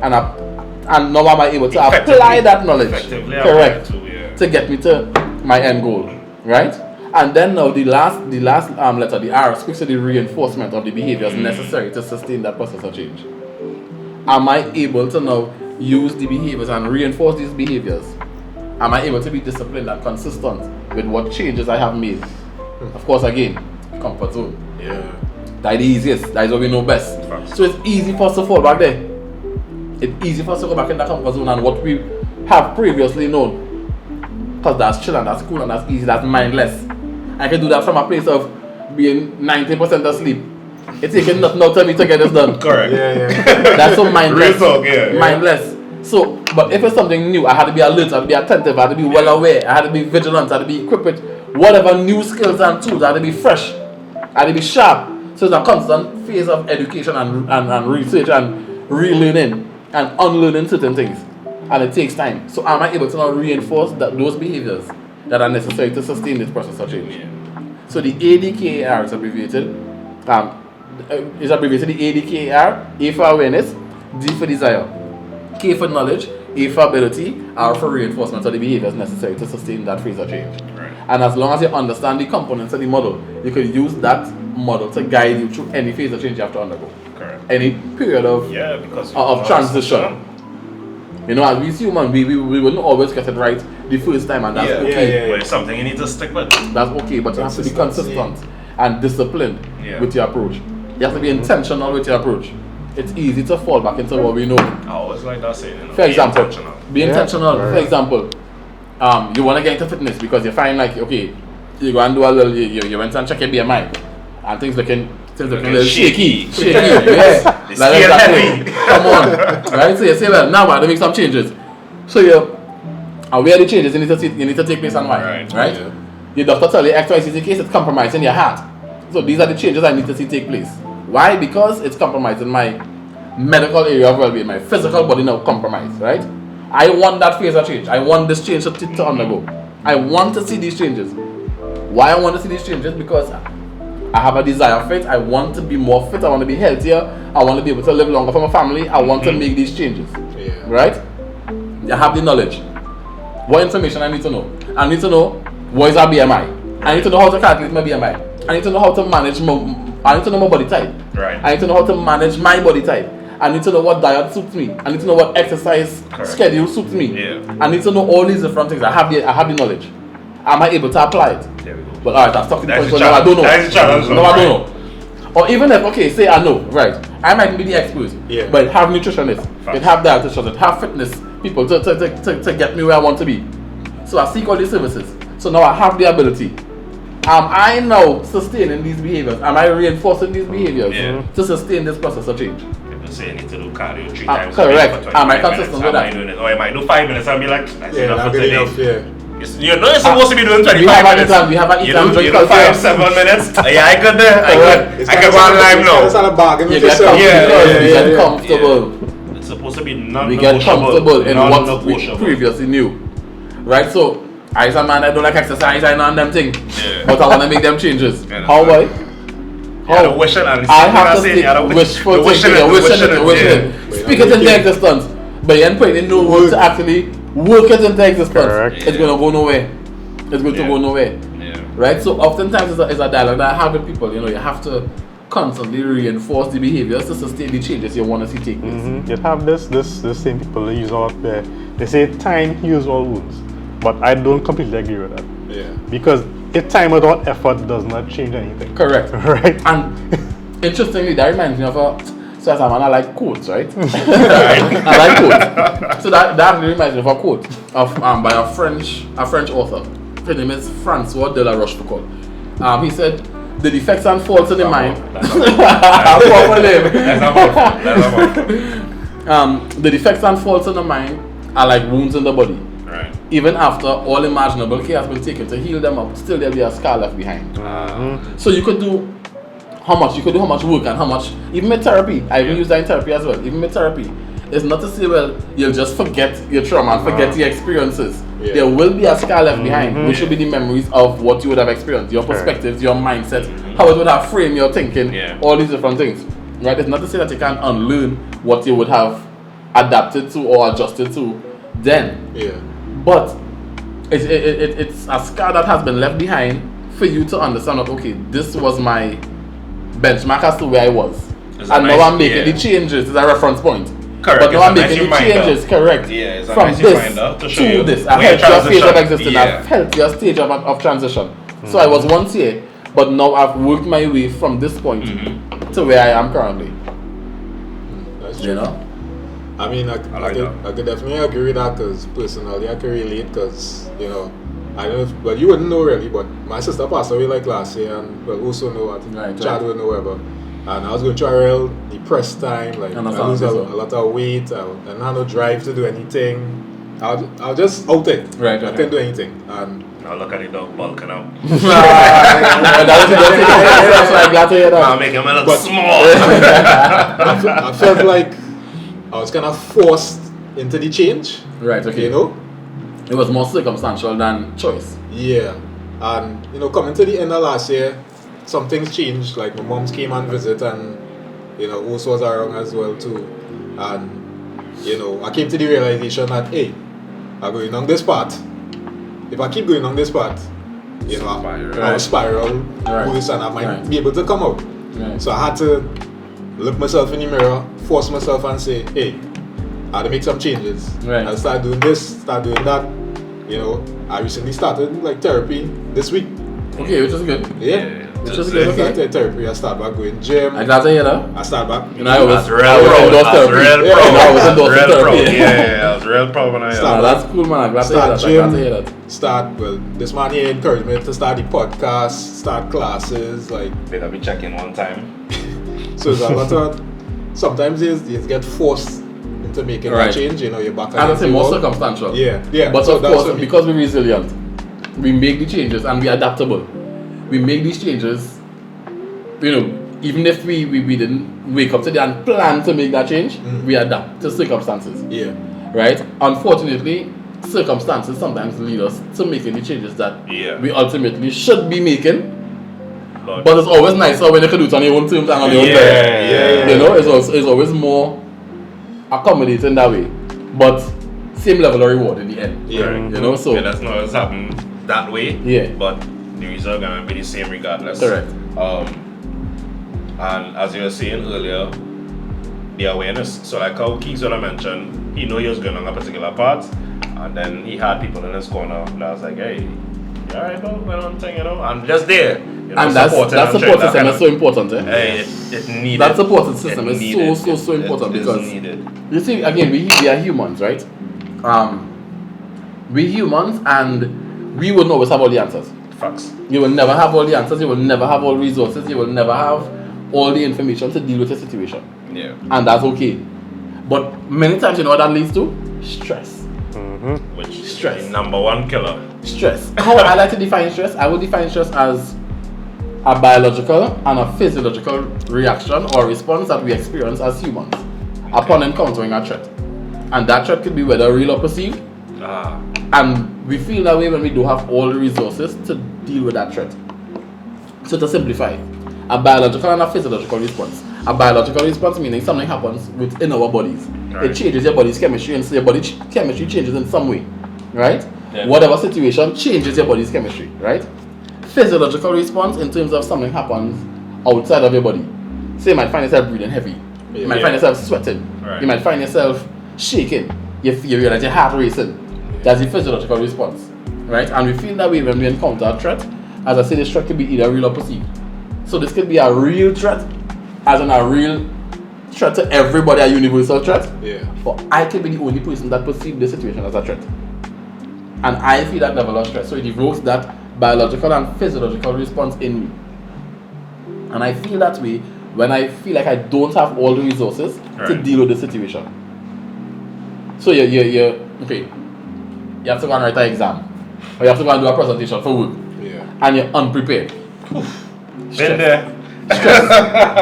And now am I able to Effectively- apply that knowledge? effectively Correct. apply it too, yeah. To get me to my end goal. Right? And then now the last letter, the R, speaks to the reinforcement of the behaviors necessary to sustain that process of change. Am I able to now use the behaviors and reinforce these behaviors? Am I able to be disciplined and consistent with what changes I have made? Of course, again, comfort zone. Yeah. That's the easiest. That is what we know best. Facts. So it's easy for us to fall back there. It's easy for us to go back in that comfort zone and what we have previously known. Because that's chill and that's cool and that's easy, that's mindless. I can do that from a place of being 90% asleep. It's taking nothing out of me to get this done. Correct. Yeah. Yeah. That's so mindless. Real talk, yeah. Mindless. So, but if it's something new, I had to be alert, I had to be attentive, I had to be well aware, I had to be vigilant, I had to be equipped with whatever new skills and tools, I had to be fresh, I had to be sharp. So it's a constant phase of education and research and relearning and unlearning certain things. And it takes time. So am I able to now reinforce those behaviors that are necessary to sustain this process of change? Yeah. So the ADKAR is abbreviated. Is abbreviated the ADKAR. A for awareness, D for desire, K for knowledge, A for ability, R for reinforcement of the behaviors necessary to sustain that phase of change. Right. And as long as you understand the components of the model, you can use that model to guide you through any phase of change you have to undergo. Correct. Any period of Because of transition. You know, as we human, we wouldn't always get it right the first time, and that's okay. But it's something you need to stick with. That's okay, but you have to be consistent and disciplined with your approach. You have to be intentional with your approach. It's easy to fall back into what we know. I always like that saying. For example, be Yeah. intentional. Right. For example, you want to get into fitness because you find like, okay, you go and do a little, you went and check your BMI, and things looking a little shaky. Yeah. The Like scale exactly. heavy. Come on, right? So you say, well, now I have to make some changes. So and where are the changes you need to take place and why? Right? Yeah. Your doctor tell you XYZ case it's compromising your heart. So these are the changes I need to see take place. Why? Because it's compromising my medical area of well-being, my physical body now compromised, right? I want that phase of change. I want this change to undergo. I want to see these changes. Why I want to see these changes? Because I have a desire for it. I want to be more fit. I want to be healthier. I want to be able to live longer for my family. I want to make these changes. Yeah. Right? I have the knowledge. What information I need to know? I need to know what is our BMI. I need to know how to calculate my BMI. I need to know how to manage I need to know my body type. Right. I need to know how to manage my body type. I need to know what diet suits me. I need to know what exercise schedule suits me. Yeah. I need to know all these different things. I have the knowledge. Am I able to apply it? There we go. But alright, that's talking That's points. the So now I don't know. challenge. That is the challenge, No, I right. don't know. Or even if, okay, say I know, right? I might be the expert, Yeah. but have nutritionists, Facts. it have dietitians, it have fitness people to get me where I want to be. So I seek all these services. So now I have the ability. Am I now sustaining these behaviors? Am I reinforcing these behaviors to sustain this process of change? People say you need to do cardio 3 times correct. a week for Am I 25 consistent minutes. with that? Am I doing it? Or I might do 5 minutes and be like, that's Yeah, enough not for good today. enough, yeah. You know you're supposed to be doing 25 We have an minutes. exam, we have an You exam, do drink 5, alcohol. 7 minutes. Yeah, I could do. I could go on live It's now. not a bargain You with get yourself. comfortable, we get yeah. comfortable. It's supposed to be We get comfortable in what we previously knew. Right? So, I as a man, I don't like exercise, I know them things. Yeah. But I want to make them changes. Yeah, How, boy? Yeah, the wishing and I have to stick wishful thinking, you're wishing it. Speak it into existence. But you ain't putting in no work to actually work it into existence. Correct. It's going to go nowhere. It's going to go nowhere. Yeah. Right? So oftentimes it's a dialogue that I have with people. You know, you have to constantly reinforce the behaviors to sustain the changes you want to see take place. You have this same people that use all of the, they say time heals all wounds, but I don't completely agree with that. Yeah. Because if time without effort does not change anything. Correct. Right? And interestingly, that reminds me of so as a man, I like quotes, right? I like quotes. So that actually reminds me of a quote of by a French author. His name is Francois de la Rochefoucauld. He said, "The defects and faults in the mind." The defects and faults in the mind are like wounds in the body. Right. Even after all imaginable care has been taken to heal them up, still there'll be a scar left behind. So you could do how much work and how much, even with therapy. I even use that in therapy as well. Even with therapy, it's not to say, well, you'll just forget your trauma and forget the experiences. Yeah. There will be a scar left behind, which will be the memories of what you would have experienced, your perspectives, your mindset, how it would have framed your thinking, all these different things. Right? It's not to say that you can't unlearn what you would have adapted to or adjusted to then. Yeah. But it's a scar that has been left behind for you to understand that, okay, this was my benchmark as to where I was. It's And a now nice- I'm making the changes, it's a reference point. Correct. But now It's I'm a nice making the reminder. changes, correct. Yeah, it's a From nice this reminder to show you this. A where your healthier phase of transition- existence, yeah. a healthier stage of transition. So I was once here, but now I've worked my way from this point to where I am currently. That's You true. know? I mean, I like could, that. I could definitely agree with that because personally I can relate because, you know, I don't know, well, you wouldn't know really, but my sister passed away like last year and well, also know, I think Right, Chad right. would know whatever. And I was going through a real depressed time, like I Understand, lose a so. lot of weight, I didn't have no drive to do anything. I was just out it. Right, I right, couldn't do anything. And Now look at the dog bulking out. That's why I'm glad to hear Now that. make him a little But- small. I felt like I was kind of forced into the change, Right, okay. you know? It was more circumstantial than choice. Yeah. And you know, coming to the end of last year, some things changed. Like my moms came and visit, and you know, Us was around as well too. And you know, I came to the realization that hey, I'm going on this path. If I keep going on this path, you know, I'll spiral worse, and I might be able to come out. Right. So I had to look myself in the mirror, force myself, and say, hey, I had to make some changes. Right. I started doing this, start doing that. You know, I recently started like therapy this week. Okay, which is good. Yeah. Which is I good. Okay. started therapy. I started back going gym. I'm glad to hear that. I started back. You know, I was real endorsed proud. therapy. Real proud. I was endorsed Real proud. therapy. Yeah, I was real proud when I Start. That's cool, man. I'm glad to hear that. Start I'm glad to gym. hear that. Start, well, this man here encouraged me to start the podcast, start classes, like, Better be checking one time. so there's a lot of, sometimes you get forced into making Right. a change, you know, you're back And it's the more wall. circumstantial. Yeah. But So of that's course, what me- because we're resilient, we make the changes and we're adaptable. We make these changes, you know, even if we didn't wake up today and plan to make that change, we adapt to circumstances, Yeah. right? Unfortunately, circumstances sometimes lead us to making the changes that Yeah. we ultimately should be making. Lord. But it's always nicer when you can do it on your own terms and on your own Yeah, time. yeah. You know, it's always more accommodating that way. But same level of reward in the end. Yeah. You know, so Yeah, that's not what's happened that way. Yeah. But the result gonna be the same regardless. Correct. And as you were saying earlier, the awareness. So like how Keyswell mentioned, he knew he was going on a particular path, and then he had people in his corner that was like, hey, you alright, bro? Well, I'm saying, you know, I'm just there. You know, and that supporting support and trying that system kind is of- so important, eh? Hey, it needed. That support system It is needed. so important It is because needed. you see, again, we are humans, right? We humans, and we will always have all the answers. Facts. You will never have all the answers. You will never have all the resources. You will never have all the information to deal with a situation, Yeah. and that's okay. But many times, you know what that leads to? Stress. Which Stress. is the number one killer. Stress. How I like to define stress? I will define stress as a biological and a physiological reaction or response that we experience as humans upon encountering a threat. And that threat could be whether real or perceived. And we feel that way when we don't have all the resources to deal with that threat. So to simplify, a biological and a physiological response. A biological response meaning something happens within our bodies. Right. It changes your body's chemistry, and so your body's chemistry changes in some way, right? Yeah. Whatever situation changes your body's chemistry, right? Physiological response in terms of something happens outside of your body. Say you might find yourself breathing heavy. You might Yeah. find yourself sweating. Right. You might find yourself shaking. You realize your heart racing. That's the physiological response, right? And we feel that way when we encounter a threat. As I say, this threat could be either real or perceived. So this could be a real threat, as in a real threat to everybody, a universal threat. Yeah. But I could be the only person that perceives this situation as a threat. And I feel that level of stress. So it evokes that biological and physiological response in me. And I feel that way when I feel like I don't have all the resources to Right. deal with the situation. So you're okay. You have to go and write an exam. Or you have to go and do a presentation for work. Yeah. And you're unprepared. Been there.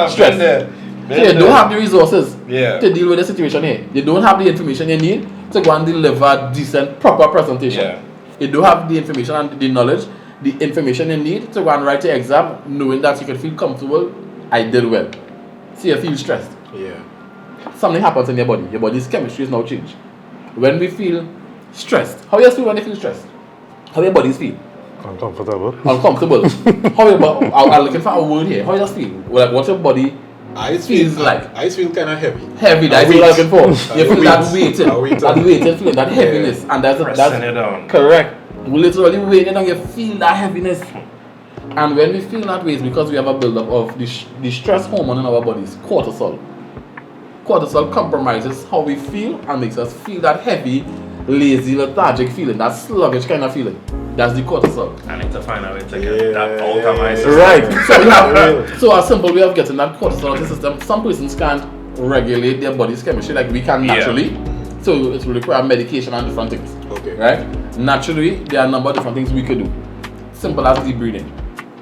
Stress. Been there. So you don't have the resources Yeah. to deal with the situation here. You don't have the information you need to go and deliver a decent, proper presentation. Yeah. You don't have the information and the knowledge, the information you need to go and write your exam, knowing that you can feel comfortable. I did well. So you feel stressed. Yeah. Something happens in your body. Your body's chemistry is now changed. When we feel stressed, how you feel when you feel stressed? How your bodies feel? Uncomfortable. Uncomfortable. How your body? I'm looking for a word here. How you just feel? Like what's your body? I just Feels feel like- I just feel kind of heavy. Heavy, that's A what I'm weight. looking for. You A feel that weight. weighting, A weight. that weighting feeling, that heaviness, and that's Pressing it down. correct. We literally weighting down, you feel that heaviness. And when we feel that way, it's because we have a buildup of the stress hormone in our bodies, cortisol. Cortisol compromises how we feel and makes us feel that heavy, lazy, lethargic feeling, that sluggish kind of feeling. That's the cortisol. I need to find a way to Yeah. get that out of my system. Right. So we have so a simple way of getting that cortisol in the system. Some persons can't regulate their body's chemistry like we can Yeah. naturally. So it will require medication and different things. Okay. Right? Naturally, there are a number of different things we could do. Simple as deep breathing.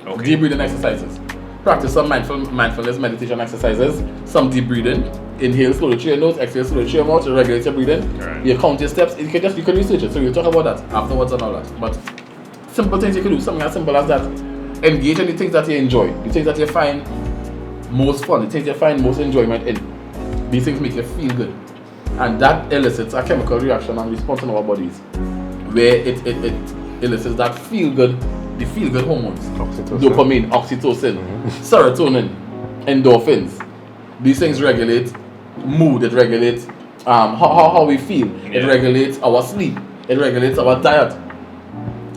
Okay. Deep breathing exercises. Practice some mindfulness meditation exercises. Some deep breathing. Inhale slowly through your nose, exhale slowly through your mouth to regulate your breathing. Right. You count your steps. You can research it. So we'll talk about that afterwards and all that. But simple things you can do, something as simple as that. Engage in the things that you enjoy, the things that you find most fun, the things you find most enjoyment in. These things make you feel good. And that elicits a chemical reaction and response in our bodies where it elicits that the feel good hormones. Oxytocin. Dopamine, oxytocin, serotonin, endorphins. These things regulate mood, it regulates how we feel, it regulates our sleep, it regulates our diet.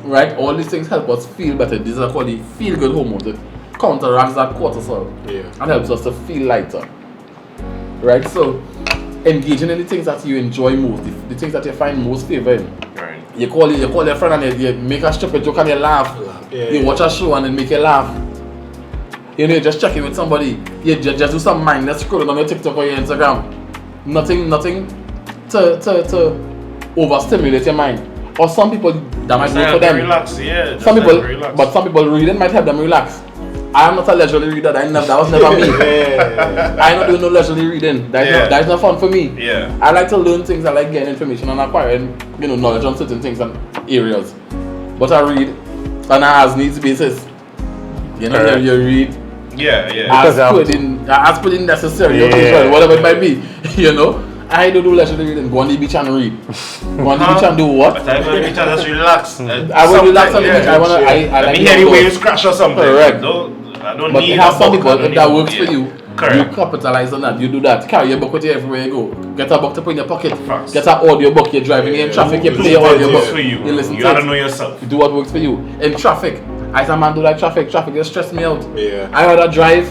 Right? All these things help us feel better. These are called the feel good hormones. It counteracts that cortisol and helps us to feel lighter. Right? So engaging in the things that you enjoy most, the things that you find most favor in. Right. You call your friend and you make a stupid joke and you laugh. You watch a show and it make you laugh. You know, you just check in with somebody. You just do some mindless scrolling on your TikTok or your Instagram. Nothing to overstimulate your mind. Or some people that might work for them. Relax, yeah. Some people reading might help them relax. I am not a leisurely reader. That was never me. I don't do no leisurely reading. That's not fun for me. Yeah. I like to learn things. I like getting information and acquiring, knowledge on certain things and areas. But I read on a as needs basis. You read. As put in necessary, whatever it might be. I don't do leisurely reading. Go on the beach and read. Go on the beach and do what? I go on the beach and just relax. I will relax on the beach. I like hear the waves crash or something. Correct. I don't But need have some book, people, if that works for you, Correct. you capitalize on that. You do that. Carry your book with you everywhere you go. Get a book to put in your pocket. Facts. Get an audio book. You're driving in traffic. You play your audio book. for you. You listen You to gotta it. know yourself. You do what works for you. In traffic, as a man do like traffic. Traffic just stress me out. Yeah. I rather drive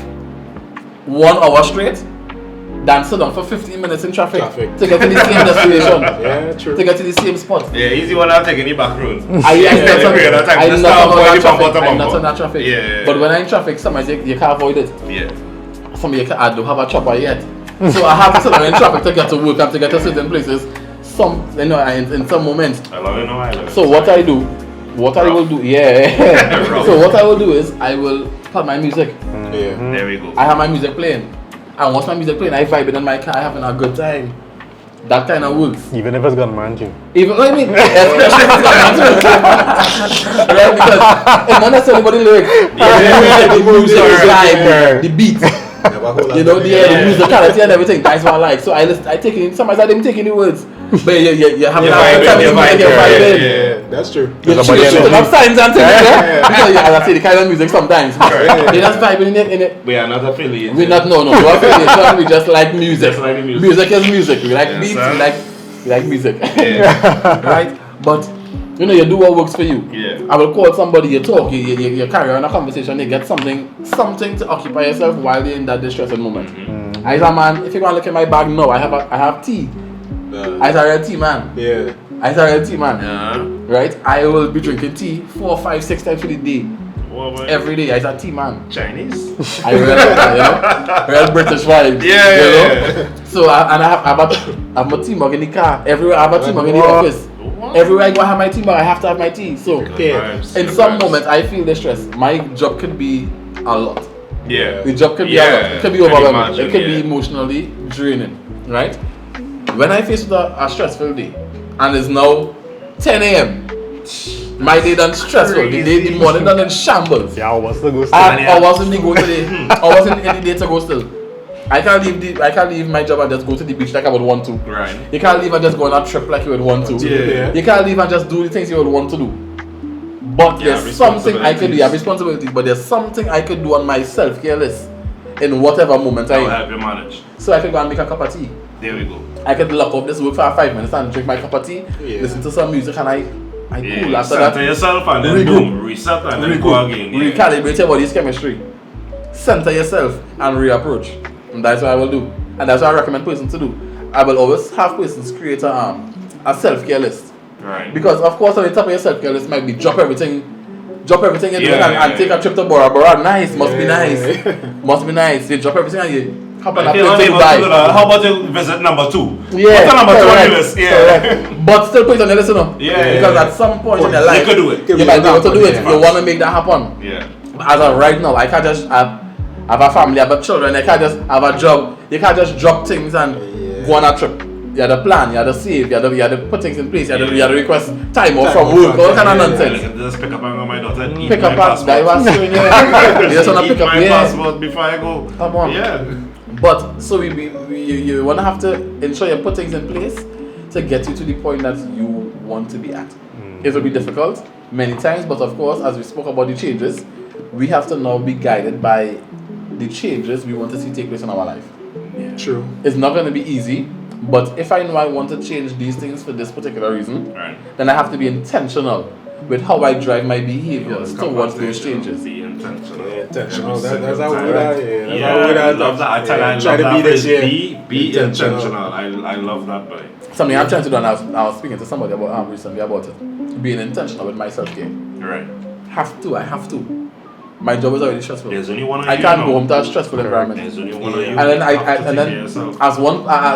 1 hour straight than sit down for 15 minutes in traffic. To get to the same destination. Yeah, true. To get to the same spot. Yeah, easy one I'll take any back road. I'm not on that traffic. Yeah. But when I'm in traffic, sometimes you can't avoid it. Yeah. I don't have a chopper yet. So I have to sit down in traffic to get to work and to get to certain places. In some moments. I love it, no I love it. So what I will do, So what I will do is I will put my music. Yeah. There we go. I have my music playing. And once my music playing, I vibe in my car, having a good time. That kind of works. Even if it's gunman too. Especially if it's got right? Because it's not necessarily about the lyrics. The music, the vibe, the beat. The musicality and everything. That's what I like. So I take in. Sometimes I didn't take any words, but you have You're vibing. Yeah, that's true. You're shooting up signs and things, because as I say, the kind of music sometimes. You're just vibing in it. We are not affiliated. We're not, no, we're affiliated. We just like music. Just like the music. Music is music. We like beats, we like music. Yeah. Right? But, you do what works for you. Yeah. I will call somebody, you talk, you carry on a conversation, you get something to occupy yourself while you're in that distressing moment. As a man, if you want to look at my bag now, I have tea. As a real tea man. Yeah. As a real tea man. Yeah. Right? I will be drinking tea 4, 5, 6 times for the day. What about Every day, as a tea man. Chinese? I real British vibes. Yeah. So I have my tea mug in the car. Everywhere I have a tea mug in the office. What? Everywhere I go, I have my tea mug. I have to have my tea. So Vibes, in good some vibes. moments, I feel distressed. My job could be a lot. Yeah. The job could be a lot. It could be can overwhelming. imagine, It could be emotionally draining. Right? When I face with a stressful day, and it's now 10 a.m. My day done stressful. The morning done in shambles. Yeah, what's the ghost? I have hours in the go today. Hours in the day to go still. I can't leave my job and just go to the beach like I would want to. Right. You can't leave and just go on a trip like you would want to. Yeah. You can't leave and just do the things you would want to do. But there's something I could do. You have responsibilities, but there's something I could do on my self-care list in whatever moment I'll I am. help you manage. So I could go and make a cup of tea. There we go. I could lock off this work for 5 minutes and drink my cup of tea, listen to some music, and I cool after that. Center yourself and then boom, reset and then go again. Yeah. Recalibrate your body's chemistry. Center yourself and reapproach. And that's what I will do. And that's what I recommend persons to do. I will always have persons create a self-care list. Right. Because of course on the top of your self-care list might be drop everything you're doing and take a trip to Bora Bora. Nice, must be nice. Must be nice. You drop everything and you hop on a plane to Dubai. How about you visit number 2? Yeah, What's the number 2 on correct, your list? Yeah. correct. But still put it on your list, Yeah. because at some point in your life, You could do it. you might be able to do it if Yeah. you want to make that happen. Yeah. As of right now, I can't just have a family, I have children, I can't just have a job. You can't just drop things and go on a trip. you had to plan, you had to save, you had to put things in place, you had to request time off from work, all kind of nonsense. Just pick up and go my daughter and eat Pick my up passport. you just wanna Eat pick up my passport before I go. Come on. Yeah. But so you wanna have to ensure you put things in place to get you to the point that you want to be at. It will be difficult many times, but of course, as we spoke about the changes, we have to now be guided by the changes we want to see take place in our life. True. It's not going to be easy, but if I know I want to change these things for this particular reason, Right. then I have to be intentional with how I drive my behaviors towards those changes. Be intentional. Yeah, intentional. Every That's single how we time. are. Yeah, Yeah, I love that. I try try to that be this phrase. year. Be intentional. I love that, boy. Something I'm trying to do, and I was speaking to somebody about recently about it. Being intentional with my self-care. Right. I have to. My job is already stressful. There's only one of I you. can't now. go home to a stressful environment. There's only one of you. And then You have to take care of yourself. as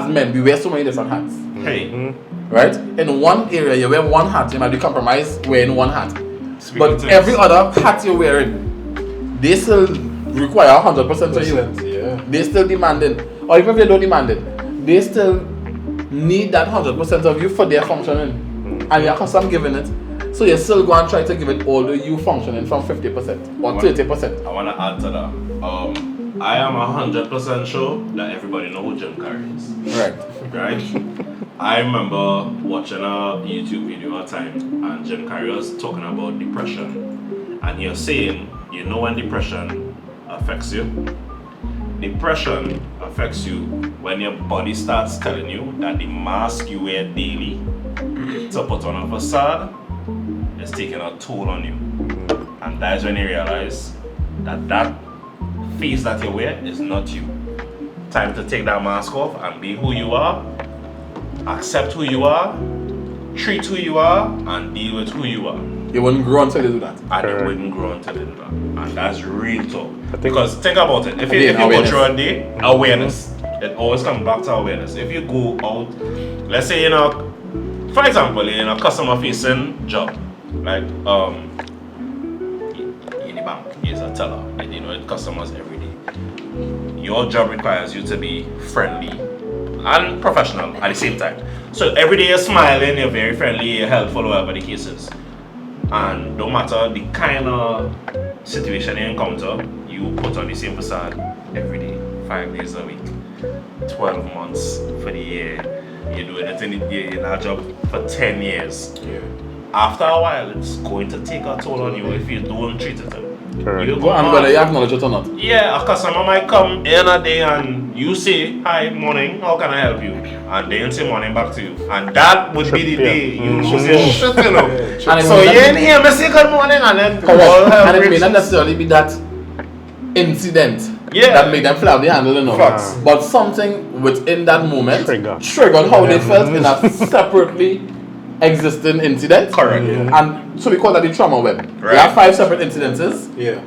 men, we wear so many different hats. Hey. Right? In one area, you wear one hat, you might be compromised wearing one hat. Speaking But to every this. other hat you're wearing, they still require 100% of you. Yeah. They still demanding, or even if they don't demand it, they still need that 100% of you for their functioning. And you're custom giving it. So you still go and try to give it all the you functioning from 50% or 30%. I want to add to that. I am 100% sure that everybody know who Jim Carrey is. Right. Right? I remember watching a YouTube video at a time, and Jim Carrey was talking about depression. And he was saying, you know when depression affects you? Depression affects you when your body starts telling you that the mask you wear daily to put on a facade is taking a toll on you. And that is when you realize that that face that you wear is not you. Time to take that mask off and be who you are, accept who you are, treat who you are, and deal with who you are. You wouldn't grow until you do that. And Correct. it wouldn't grow until you do that. And that's real talk. Because think about it. If you Again, go awareness. through a day, awareness. It always comes back to awareness. If you go out, let's say for example, in a customer facing job, like in the bank, you're a teller, and you know with customers every day. Your job requires you to be friendly and professional at the same time. So every day you're smiling, you're very friendly, you're helpful, whatever the case is. And no matter the kind of situation you encounter, you put on the same facade every day, 5 days a week, 12 months for the year. You're doing it in that job for 10 years. Yeah. After a while, it's going to take a toll on you if you don't treat it. Correct. You Go and whether you acknowledge it or not. yeah, a customer might come in a day and you say, hi, morning, how can I help you? And they say morning back to you. And that would be the day you should say, shit, you know. And it So may you not- in here, I say good morning, and then all Correct. hell And it may breaks not loose. necessarily be that incident Yeah. that made them flap the handle, you know. Facts. But something within that moment Triggered how they felt in a separately existing incident. Correct. And so we call that the trauma web. We Right. have 5 separate incidences. Yeah.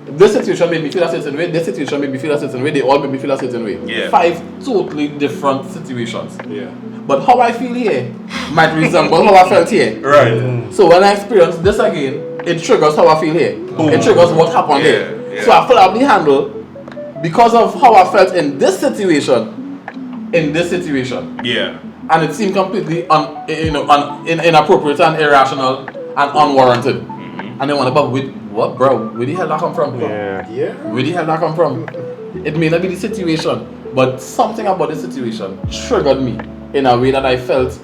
This situation made me feel a certain way, this situation made me feel a certain way, they all made me feel a certain way. Yeah. 5 totally different situations. Yeah. But how I feel here might resemble how I felt here. Right. So when I experience this again, it triggers how I feel here. It triggers what happened Yeah, here. yeah. So I flap the handle because of how I felt in this situation. Yeah. And it seemed completely inappropriate and irrational and unwarranted. And they wonder, but what, bro? Where the hell that come from? Yeah. Yeah. Where the hell that come from? It may not be the situation, but something about the situation triggered me in a way that I felt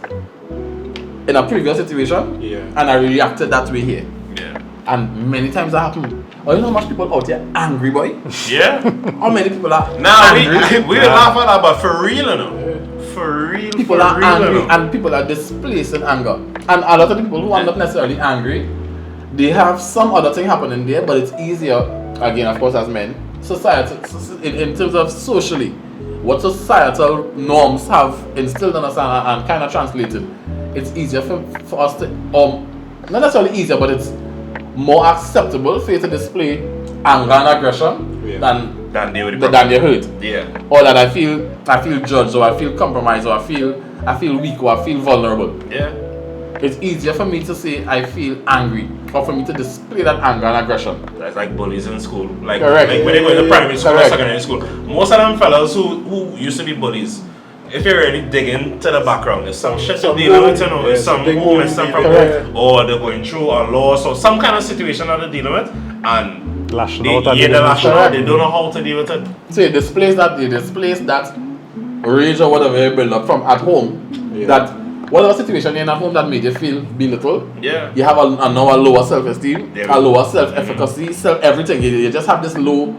in a previous situation, Yeah. and I reacted that way here. Yeah. And many times that happened. Oh, you know how much people out here angry, boy? Yeah. How many people are Now angry? we laugh at that, but for real, you know. For real. People for are real, angry you know. and people are displacing anger. And a lot of the people who are not necessarily angry, they have some other thing happening there, but it's easier, again, of course, as men, society, in terms of socially, what societal norms have instilled in us and kind of translated. It's easier for us to, not necessarily easier, but it's more acceptable for you to display anger and aggression than Than they than you're hurt. Yeah. Or that I feel judged, or I feel compromised, or I feel weak, or I feel vulnerable. Yeah. It's easier for me to say I feel angry, or for me to display that anger and aggression. That's like bullies in school. Like, Correct. like when they go to primary school or Correct. secondary school. Most of them fellas who used to be bullies, if you're really digging to the background, there's some shit Some they're dealing with, home, there's some something homeless, some home, problem, or they're going through a loss, or some kind of situation that they're dealing with, and Lashing they, out at yeah, the they're limits. lashing out, they don't know how to deal with it. So you displace that rage or whatever you build up from at home, that whatever situation you're in at home that made you feel belittled, Yeah. you have now a lower self-esteem, There we a go. lower self-efficacy, everything. You just have this low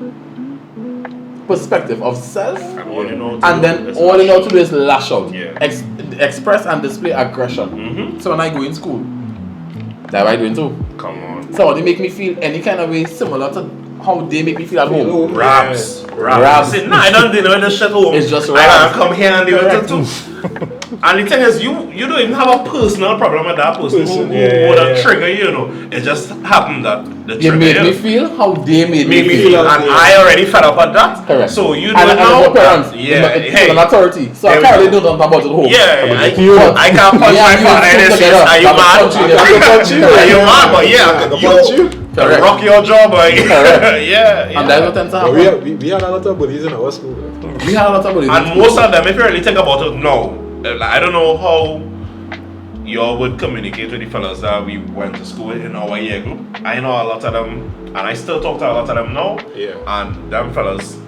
perspective of self, And all you know to and do then is all you know lash to do is lash out, Yeah. express and display aggression. So when I go in school, that's what I doing too. out. Come on. So they make me feel any kind of way similar to how they make me feel at home. Raps. Raps. Say, nah, I don't deal with this shit home. It's just I raps. gotta come here and deal with it too. And the thing is, you don't even have a personal problem with that person who would trigger you, you know. It just happened that the You trigger made you me feel how they made made me me feel, feel. and I already fed up at that. Correct. So you do And it as now. a parent, Yeah. it's Hey. an authority. So There I we can't really go. do nothing about it at home. Yeah, But I can't punch me my and you partner in sit the face. together, Are you I will mad? punch you. I can punch you. Are you mad? But yeah, I can punch you. Correct. rock your jaw, boy. Correct. yeah. And that's what tends to But happen. we had a lot of bullies in our school. We had a lot of bullies. And most of them, if you really think about it, no. Like, I don't know how y'all would communicate with the fellas that we went to school in our year group. I know a lot of them, and I still talk to a lot of them now. Yeah. And them fellas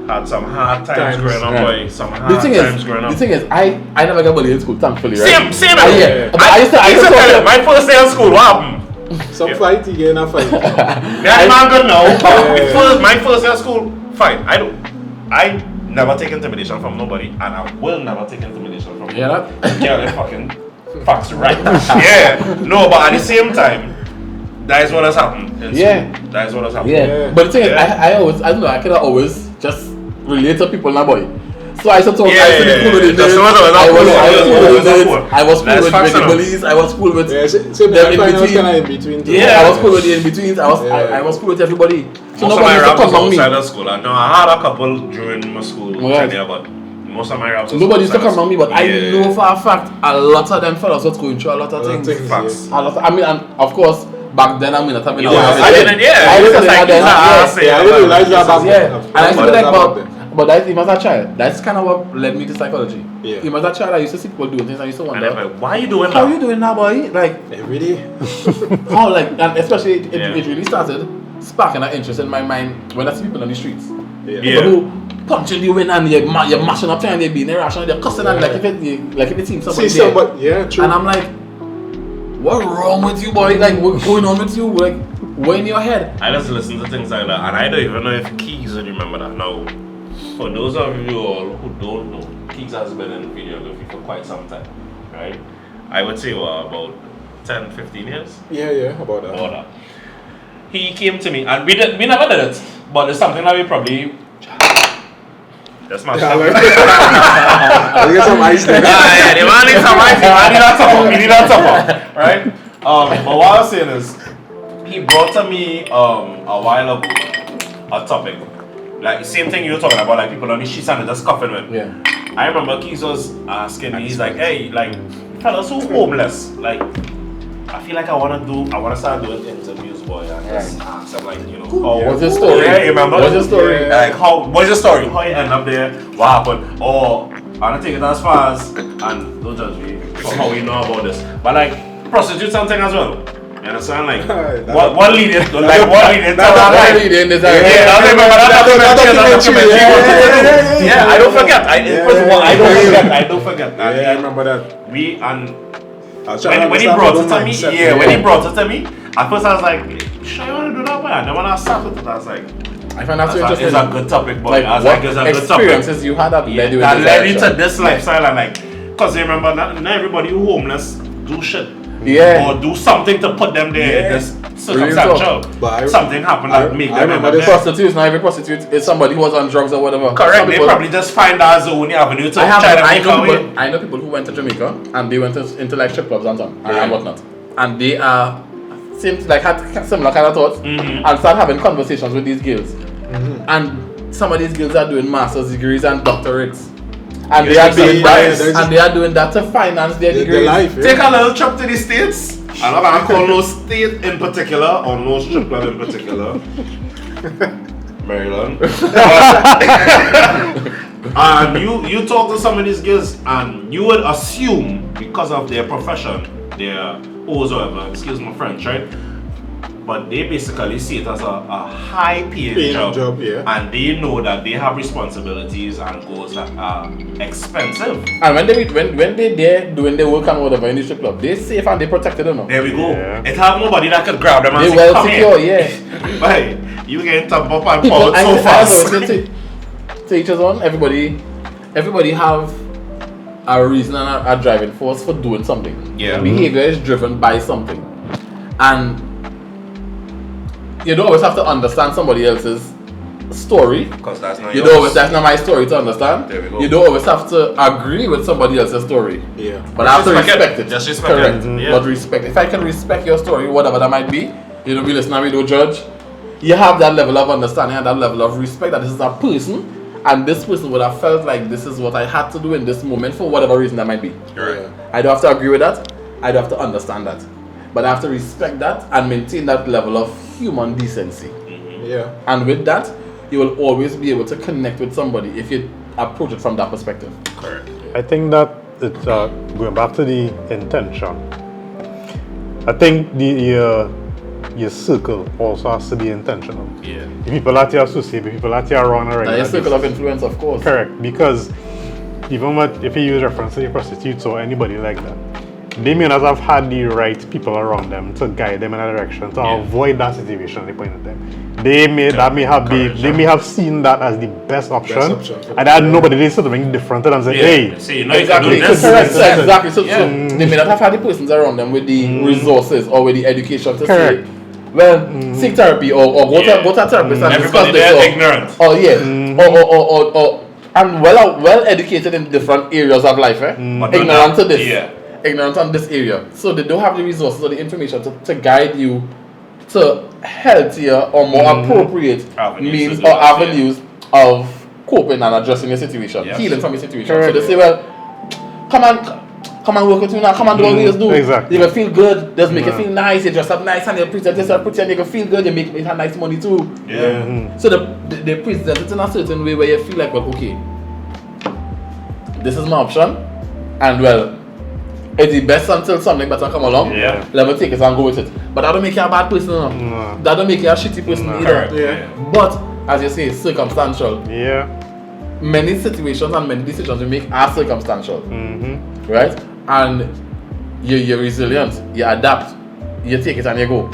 had some hard times growing up, Right. boy. Some The hard thing times is, growing up. I never got bullied in school, thankfully, right? Same. Yeah. But I used to tell talk you, to- my first day of school, what happened? Some fight, you get in a fight. Yeah, I'm good now. My first day of school, fine. I never take intimidation from nobody, and I will never take intimidation from You hear that? Yeah, they fucking facts right. Yeah. No, but at the same time, that is what has happened. in Yeah. school. That is what has happened. Yeah. But the thing is, Yeah. I don't know, I cannot always just relate to people now, boy. So I used to talk, Yeah, I used to be cool with the That's nerds. what I was I was cool. cool with the That's nerds. cool. I was cool That's with facts the enough. bullies. I was cool with Yeah, them same in I find I was between. kind of in between. too. Yeah. I was cool with the in-betweens. I Yeah. was cool with everybody. So Most of nobody my used to raps come was among me. outside of school. I know I had a couple during my school Right. tenure, but most of my raps was Nobody used to outside of come among me, but school. I Yeah. know for a fact a lot of them fellas was going through a lot of A lot of things. things. Facts. A lot. I mean, and of course, back then I mean, not having Yeah, a I didn't. Yeah, I it was didn't like like that. Yeah, I didn't realize that back Yeah, then. and I used to be like, Back then. but that even as a child, that's kind of what led me to psychology. Yeah. Even as a child, I used to see people doing things, I used to And wonder, I'm like, why are you doing how that? you doing now, boy? Like, Every day. how, like, and especially it Yeah. really started sparking an interest in my mind when I see people on the streets. Yeah. Yeah. People who punching you in and you're mashing up trying to be irrational, they're cussing and like if it seems somebody See there. somebody, yeah, true. And I'm like, what wrong with you, boy? Like, what's going on with you? Like, what in your head? I just listen to things like that, and I don't even know if Keys would remember that. Now, for those of you all who don't know, Keys has been in videography for quite some time, right? I would say about 10, 15 years. Yeah, about that. About that. He came to me, and we never did it, but it's something that we probably. That's my Yeah, stuff. Let's get some ice there. Yeah, the man needs some ice. I need that supper. We need that supper, right? But what I was saying is, he brought to me a while ago a topic, like same thing you were talking about, like people on the streets and they're just coughing with. Yeah. I remember Keys was asking me, he's like, hey, like fellas who homeless, like I feel like I wanna start doing interviews, boy, and just ask them, like, you know, how, What's your story? Yeah, you remember? What's your story? Like, what's your story? How you end up there? What happened? Or I wanna take it as far as, and don't judge me for how we know about this, but like prostitute something as well. You understand? Like what leaded to that? That's really the end. Yeah, I don't forget. I don't forget. Yeah, I remember that. We and I was trying to when he understand brought the it to me, mindset. when he brought it to me, at first I was like, sure you wanna do that, man? Then when I sat with it, I was like, I find that so it's interesting. a good topic, boy. Like, I was what like, it's a good topic. experiences you had that led you in That this led you to direction? this lifestyle, and like, cause you remember, not everybody who homeless do shit. Yeah. Or do something to put them there. Yeah. This circumstantial. But Something happened that make I them remember end up this there. Prostitutes, not every prostitute is somebody who was on drugs or whatever. Correct. Some They people- probably just find that as the only avenue to I try to make a way. know people who went to Jamaica and they went into like strip clubs and some Yeah. and whatnot, and they seemed like had similar kind of thoughts Mhm. and started having conversations with these girls, and some of these girls are doing master's degrees and doctorates, and they are doing that to finance their The degrees. life, Take a little trip to the States. I'm not gonna call no state in particular or no strip club in particular. Maryland. And you talk to some of these girls, and you would assume because of their profession, their O's or whatever, excuse my French, right? But they basically see it as a high paying job, yeah. and they know that they have responsibilities and goals that are expensive. And when they there doing their work and whatever in the strip club, they safe and they protected, you know. There we go. Yeah. It have nobody that could grab them and They say, well come secure, here. yeah. Right. You getting top up and People, forward so fast. to each other on, everybody have a reason and a driving force for doing something. Yeah. Behavior is driven by something. And you don't always have to understand somebody else's story. Because that's not You yours. don't always, that's not my story to understand. There we go. You don't always have to agree with somebody else's story. Yeah. But I have to Respect respect it. it. Just respect Correct. it. Yeah. But respect. If I can respect your story, whatever that might be, you don't be listening, we don't judge. You have that level of understanding and that level of respect that this is a person, and this person would have felt like this is what I had to do in this moment for whatever reason that might be. Right. I don't have to agree with that. I don't have to understand that. But I have to respect that and maintain that level of human decency. Yeah. And with that, you will always be able to connect with somebody if you approach it from that perspective. Correct. I think that it's going back to the intention. I think your circle also has to be intentional. Yeah. The people that you associate, the people that you are around already. Now, your circle of influence, of course. Correct, because even if you use reference to the prostitutes or anybody like that, they may not have had the right people around them to guide them in a direction to avoid that situation at the point in time. They may have seen that as the best option, and had nobody did something different and say, hey, See, you know, Exactly, you can do correct, this. exactly. So Yeah. they may not have had the persons around them with the resources or with the education to Correct. say, well, seek therapy or go to a therapist and discuss Everybody this. there Or, ignorant. oh yeah, or and well educated in different areas of life, But not ignorant to that- this, yeah. ignorant on this area. So they don't have the resources or the information to guide you to healthier or more appropriate Avenues means to do or that, avenues of coping and addressing your situation, Yes. healing from your situation. Correct. So they say, well, come and work with me now, come and do what we just do. Exactly. You can feel good, just make you feel nice, you dress up nice and you present yourself pretty and you can feel good, you make nice money too. Yeah. So they present it in a certain way where you feel like, well, okay, this is my option, and well, it's the best until something better come along. Yeah. Let me take it and go with it. But that don't make you a bad person. No. No. That don't make you a shitty person either. Correct. Yeah. But as you say, circumstantial. yeah, Many situations and many decisions you make are circumstantial, mm-hmm. right? And you're resilient, you adapt, you take it and you go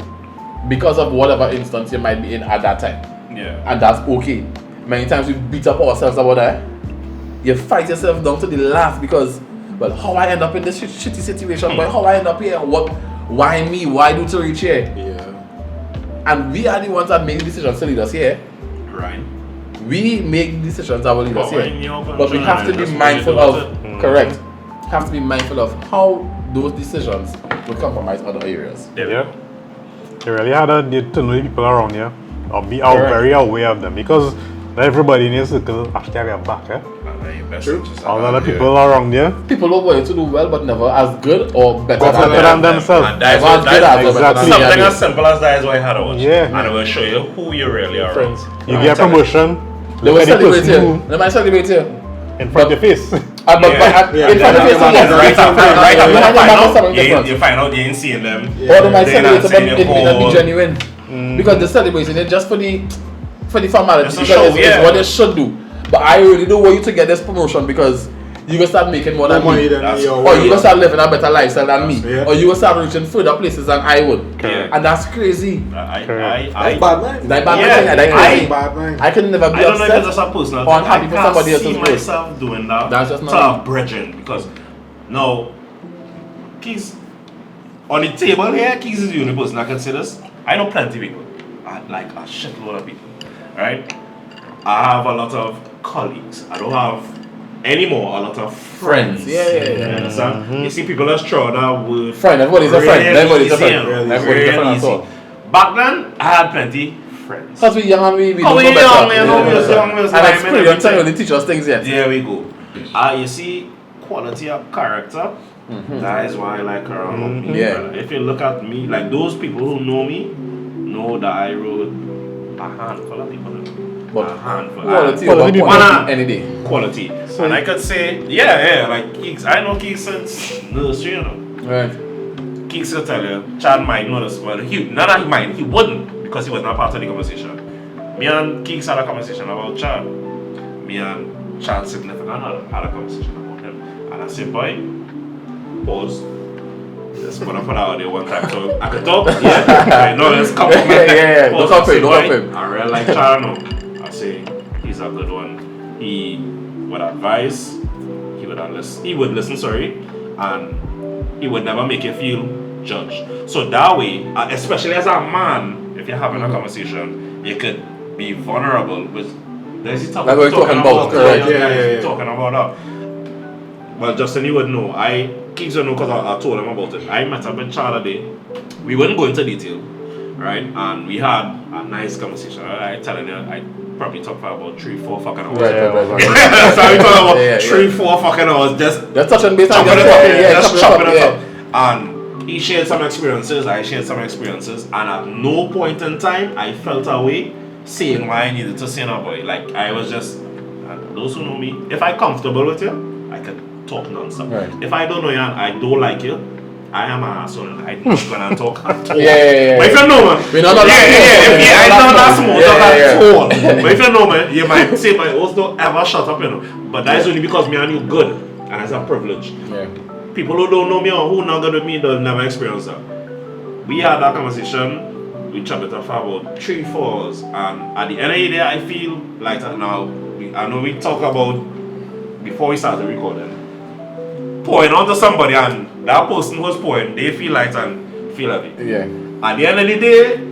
because of whatever instance you might be in at that time. Yeah. And that's okay. Many times we beat up ourselves about that. You fight yourself down to the last because, well, how I end up in this shitty situation, but how I end up here, why me, why do to reach here? Yeah. And we are the ones that make decisions to lead us here. Right. We make decisions that will lead us But when here. you're But we have to be that's what mindful you do of, with it. correct, have to be mindful of how those decisions will compromise other areas. There we Yeah. go. You really had to know the people around you or be out Correct. very aware of them because not everybody in your circle actually have your back. Eh? True. A lot of people around you People who want you to do well, but never as good or better better than than them. themselves. And that's Never what as good as or exactly. better than something them. as simple as that is what I had to watch. Yeah. And it will show you who you really are. Friends. You get a promotion, They will look at the celebrate person you. They might celebrate you. in front of your face. But Yeah. in front of you, And right after behind you them, find that's something out, different. you find out they ain't seeing them. Or they might They're celebrate not it, but saying it may not be whole- genuine. Because they're celebrating it just for the formality, It's a because show, it's yeah. what they should do. But I really don't want you to get this promotion because you gonna start making more than More money me. than That's- me Or you gonna start living a better lifestyle than me. Yeah. Or you gonna start reaching further places than I would. Yeah. And that's crazy. I That's bad, man. That bad Yeah. thing, and that's crazy. Bad, man. I can never be I don't know if it's upset. just a personal or thing. happy I for can't somebody else's see growth. myself doing that That's just to not a brethren because now Keys on the table here, Keys is the only person I can say this. I know plenty of people. Like a shitload of people. Right? I have a lot of colleagues. I don't have anymore a lot of friends. Yeah. You understand? You see people that's throw that word. Friend, everybody's a friend. really Everybody's a easy, friend. really Everybody's a friend at easy. all. Back then, I had plenty friends. Because we're young and we Oh, don't we know better. young, man. Oh, we was young, we was And lying, experience man, ain't really teach us things yet. There we go. You see, quality of character. That is why I like around me. Yeah. brother. If you look at me, like those people who know me, know that I wrote a handful of people. But A handful. quality Quality over people. quantity any day. Quality. And I could say, yeah, like Keeks. I know Keeks since nursery, you know. Right. Keeks will tell you, Chad might know this, but not that he might, he wouldn't, because he was not part of the conversation. Me and Keeks had a conversation about Chad. Me and Chad's significant other had a conversation about him. And I said, boy, pause. Just put up out there one time so I could talk. Yeah. No, let's compliment. Yeah. Pause. Don't I said, help boy, him. I really like Chad now. I say, he's a good one. He would advise, he would listen, and he would never make you feel judged. So that way, especially as a man, if you're having a conversation, you could be vulnerable with. There's the topic That's what we're talking about, correct. Yeah. Talking about that. Well, Justin, you would know. Keeps on know because I told him about it. I met up with Charlie today. We wouldn't go into detail, right? And we had a nice conversation. I telling you, I probably talked for about 3-4 fucking hours. Right. So we talked about Yeah. 3-4 fucking hours just touching base on chopping it up. Just chopping it yeah. up. And he shared some experiences, I shared some experiences, and at no point in time I felt a way saying why I needed to say no, boy. Like I was just, and those who know me, if I'm comfortable with you, I can talk non-stop. Right. If I don't know you and I don't like you, I am an asshole and I'm not gonna talk at all. Yeah. But if you know me, We know that I know that's more Yeah. at all. But if you know me, you might say my host don't ever shut up, you know. But that is only because me and you good, and it's a privilege. Yeah. People who don't know me or who not good with me, they'll never experience that. We had that conversation. We chatted for about 3-4 hours, and at the end of the day, I feel like now. I know we talk about before we started recording, pouring onto somebody, and that person who's pouring, they feel light and feel heavy. Yeah. At the end of the day,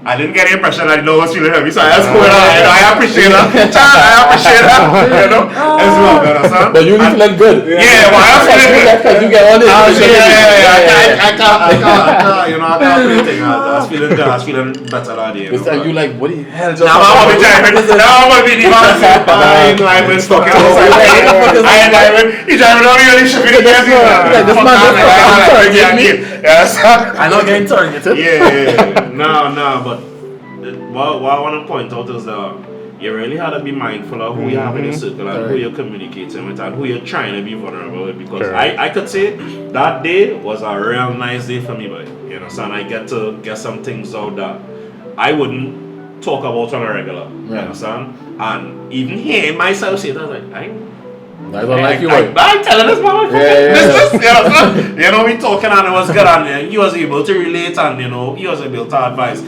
I didn't get the impression that no was feeling heavy, so I just poured out. I appreciate that. I appreciate that. You know, as well, you understand? But you need to let good. Yeah, well, I'm feeling it. Because you get all this. I can't, you know, I can't play thing. I was feeling good. I was feeling better that day. It's like you like, what the hell just Now I want to be driving. Now I want to be the man saying, I'm stuck in the I ain't driving. He's driving on me and he's shipping the gas. Like, this man just targeted me. Yes. I know getting targeted. Yeah. No, but what I want to point out is that you really have to be mindful of who you have in your circle and who you're communicating with and who you're trying to be vulnerable with, because I could say that day was a real nice day for me, boy. You know, so I get to get some things out that I wouldn't talk about on a regular. You understand? And even hearing myself say that, I was like, I don't like you. I'm telling this motherfucker this, you know, you know, we talking and it was good, and he was able to relate, and you know, he was able to advise.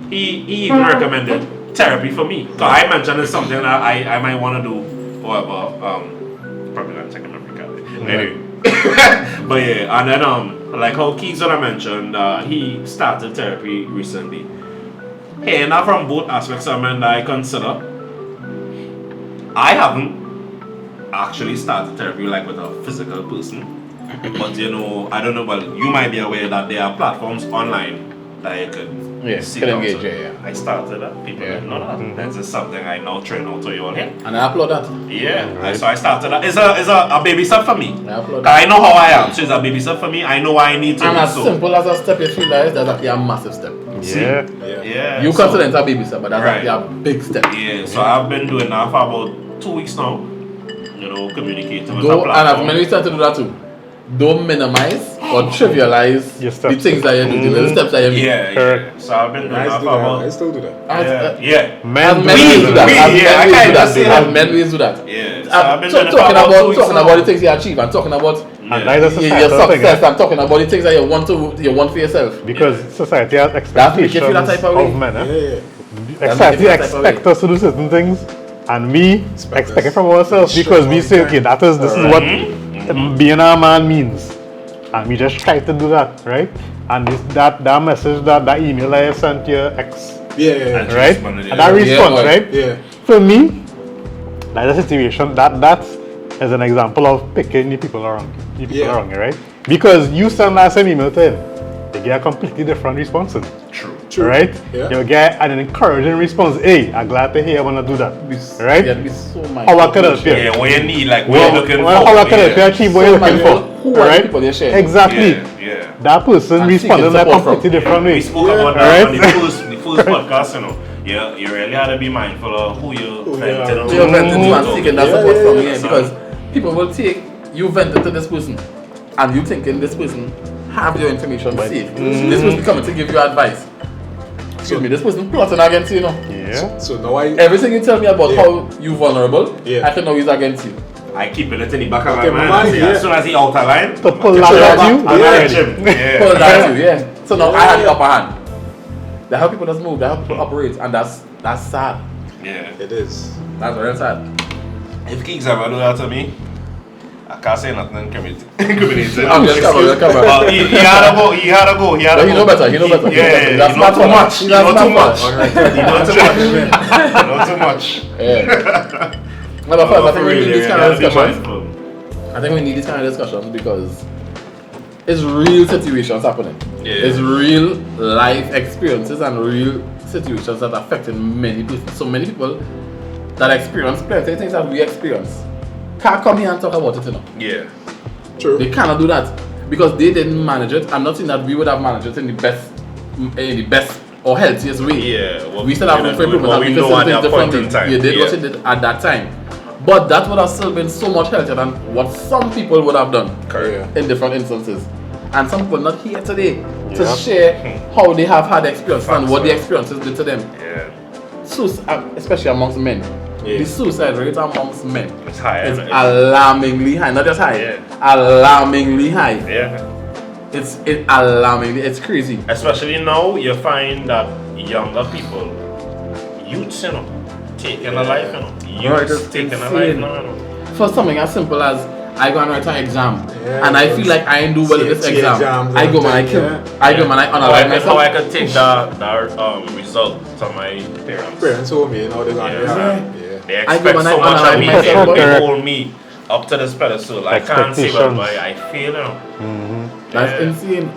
He even recommended therapy for me. So I mentioned it's something that I might want to do, however, probably not taking my break out. Anyway, but yeah, and then like how Keegan mentioned, he started therapy recently. Hey, and that from both aspects of men that I consider. I haven't actually started therapy like with a physical person, but you know, I don't know, but you might be aware that there are platforms online that you could seek out. engage, So I started that. People didn't know that. That's just something I now train out to you all here. And I applaud that. Yeah, so I started that. It's a baby step for me. I applaud 'Cause that. I know how I am, so it's a baby step for me. I know what I need to And do. as simple as a step you feel like that's actually a massive step. Yeah. You so- consider it a baby step, but that's Right. actually a big step. Yeah, so I've been doing that for about 2 weeks now. You know, communicating with the And as platform. many start to do that too. Don't minimize or trivialize Your the steps. things that you do, the little steps that you make. Yeah. So I've been doing I that still for do that. I about. still do that. Yeah. Men Men ways do that. we- As yeah, I men ways kinda do that. say that. As men ways do that. Yeah. So I've been So doing it for talking about 2 about weeks talking now. about the things you achieve. I'm talking about And that is a your societal thing, success. I'm talking about the things that you want for yourself. because society has make you expectations feel that type of way. of men. Yeah. Society feel that type of way. expects us to do certain things, and we Expect expect it us. from ourselves Sure, because we all say, the okay, time. this is what being a man means, and we just try to do that, right? And that message, that email that I sent your ex, Yeah. And she right? responded, And that Yeah, response, boy. right? Yeah. For me, that's a situation that is an example of picking the people around you. Yeah. Right? Because you send that same email to him, they get a completely different response. True. Right? Yeah. You'll get an encouraging response. Hey, I'm glad to hear I want to do that. Right? Yeah, be so mindful. How I could help you? Yeah, what you need, like what you're looking for. How I could help you Yeah. achieve what you're looking for? Who are the Right? people you're sharing? Exactly. Yeah. That person And responded in seeking a support from. completely different way. We spoke about that Right? on the first podcast, you know. you really have to be mindful of who you Who you venting are. on. You're venting to and seeking that support from me, yeah. because people will take you vented to this person, and you thinking this person have your information safe. This person coming to give you advice. Excuse me, this person plotting against you, you know. Yeah. So now I Everything you tell me about Yeah. how you vulnerable, Yeah. I can know he's against you. I keep it in the back of Okay, my my mind. man, See, As yeah. soon as he out of line, To pull Okay, that so at back- you, yeah. I'm Yeah. at him. Yeah. Pull that to you, yeah. So now I have the Yeah. upper hand. That's how people just move, that's how people operate, and that's sad. Yeah. it is. That's very sad. If Keeks ever do that to me, I can't say nothing incriminating. I'm just cover. But he had to go. He had to go. But he know better, he know better. Yeah, That's he not know too much. He That's know not too much. much. He know too much. He know too much. Yeah. No, but first, I think we need these kind of discussions. mindful. I think we need these kind of discussions because it's real situations happening. Yeah. It's real life experiences and real situations that are affecting many people. So many people that experience plenty of things that we experience can't come here and talk about it, you know. Yeah. True. They cannot do that because they didn't manage it. I'm not saying that we would have managed it in the best or healthiest way. Yeah. What We still have room for improvement what and we we can know still at do that point different in things. time. You did what you did at that time. But that would have still been so much healthier than what some people would have done Correct. in different instances. And some people not here today to Yeah. share how they have had experience and Facts, what the man. experiences did to them. Yeah. Especially amongst men. Yeah. The suicide rate amongst men It's high. is isn't it? alarmingly high. Not just high, Yeah. alarmingly high. Yeah. It's alarmingly, it's crazy. Especially now, you find that younger people, youths, you know, taking a life, you know. Right, Youths it's taking a life, insane. no. For something as simple as I go and write an exam Yeah, and I feel like I ain't do well in this CHC exam. exams I go and man, I things, kill. yeah. I go man, I How unalive myself. I could take that result to my parents. Parents home, you know, they're Yeah. yeah. They I go expect and so I much of me. analyze myself. They hold me up to this pedestal. I can't say Expectations. but I feel, you know. That's Yeah. insane.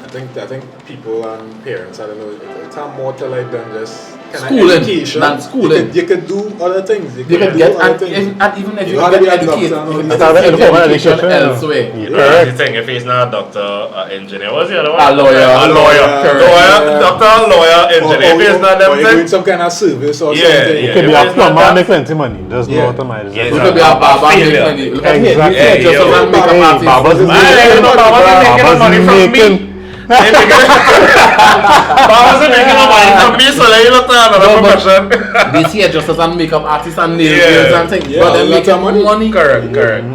I think people and parents, I don't know, it's more to like than just kind of Schooling, education. not schooling. You could do other things. You can do get other and things. even if You you gotta can be get a doctor educated, and all you these can things. get That's education education. elsewhere. That's the thing. If he's not a doctor, engineer, what's the other one? A lawyer. A lawyer. Correct. Lawyer, doctor, lawyer, engineer. If he's not them or you're doing things, some kind of service or Yeah, something. yeah. it could be If a it's not plumber that- make plenty money. There's Yeah. no automatic. Yeah, You could be a barber and make failure. money. Look at here, Exactly. you Hey, just yo. as makeup Hey, artist. barbers is I ain't no barbers are making no money from me. Barbers are making no money from me, so they look at another No, but- profession. These hairdressers and makeup artists and nail Yeah. nails and things. Yeah, But a they're lot making of money. money. Correct.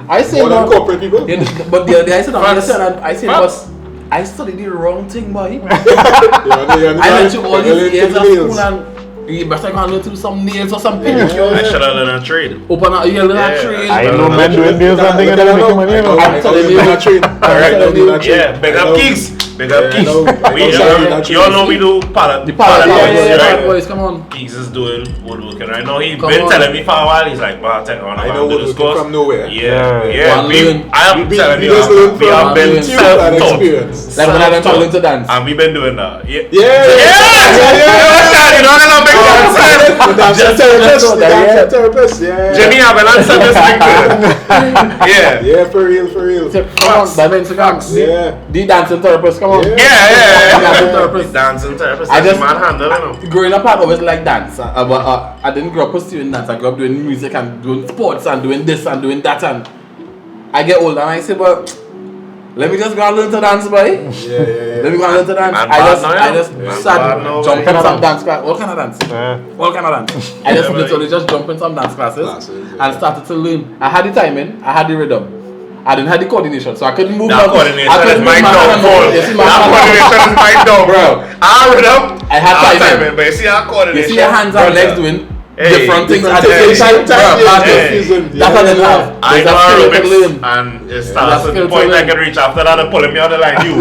I say More than no. corporate people. Yeah, but the I said Facts. I said but Facts. I studied the wrong thing, boy. You I went to all these learn years of nails. school and you better go and learn to do some nails or some I pedicure. should have learned a trade. Open up your little Yeah. trade. I know men doing nails and things and they're making money. You know. I'm telling you. Yeah, big up Geeks. Big up Yeah, Geeks. I know. I We, know Saturday you all know we do pallet. The pilot, right? boys, come on. Geeks is doing woodworking right now. He's Come been on. telling me for a while. He's like, "Man, take on I know do this woodworking course." from nowhere. Yeah. One learn. I am We telling you, just learn we from have been material and self-taught. experience. Like when I went to learn to dance. And we've been doing that. Yeah. Yeah. You know that big dance. The dancer Just therapist. The that, yeah. dancer therapist. Yeah. Jimmy, I've been answering this thing good. Yeah. Yeah, for real, for real. Come on, by Instagram. Yeah. The dancing therapist, come on. Yeah. Yeah. Dancing therapist. Dancing therapist. I I just- just man handle, you know. Growing up, I always liked dance. But I didn't grow up pursuing dance. I grew up doing music and doing sports and doing this and doing that. And I get older and I say, but let me just go and learn to dance, boy. Yeah. Let me go and learn to dance. Man I bad just, now, I yeah. just Man started bad now, jumping boy. some dance class. What kind of dance? Yeah. All kind of dance. I just Yeah, literally just jumped in some dance classes Classes, yeah. and started to learn. I had the timing, I had the rhythm. I didn't have the coordination, so I couldn't move That my- coordination I couldn't is my move hand. downfall. You see my That hand? coordination is my downfall. Our rhythm, I had our timing. but you see our You coordination. see your hands and legs brother. doing Hey, different things at the different same things. time. Yeah, Bro, yeah, that's yeah. that's what they have. I There's know a skill to aerobics, learn. and it That's starts at skill the to point I learn. can reach. After that, they're pulling me on the line. You.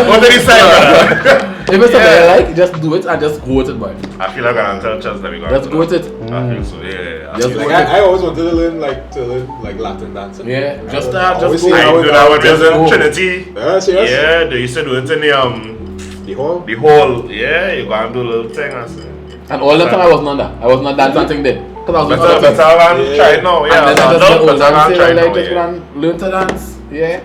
What did he say, brother? If it's something Yeah. I like, just do it and just go with it, boy. I feel like I'm tell Chelsea that we got. Let's go with it. I feel so. Yeah. Just I go Like I always wanted to learn like Latin dancing. Yeah, just I just always go. see I how do that when I was just in go. Trinity. Yeah, serious? Yeah, they used to do it in The whole. the hall. Yeah, you go and do a little thing. I say. And all the time I was not that. I was not dancing thing then. Because I was doing Better, other things. better and Yeah. try it now. And Yeah, then I just get better older and and say, try it like, now. just go Yeah. and learn to dance. Yeah.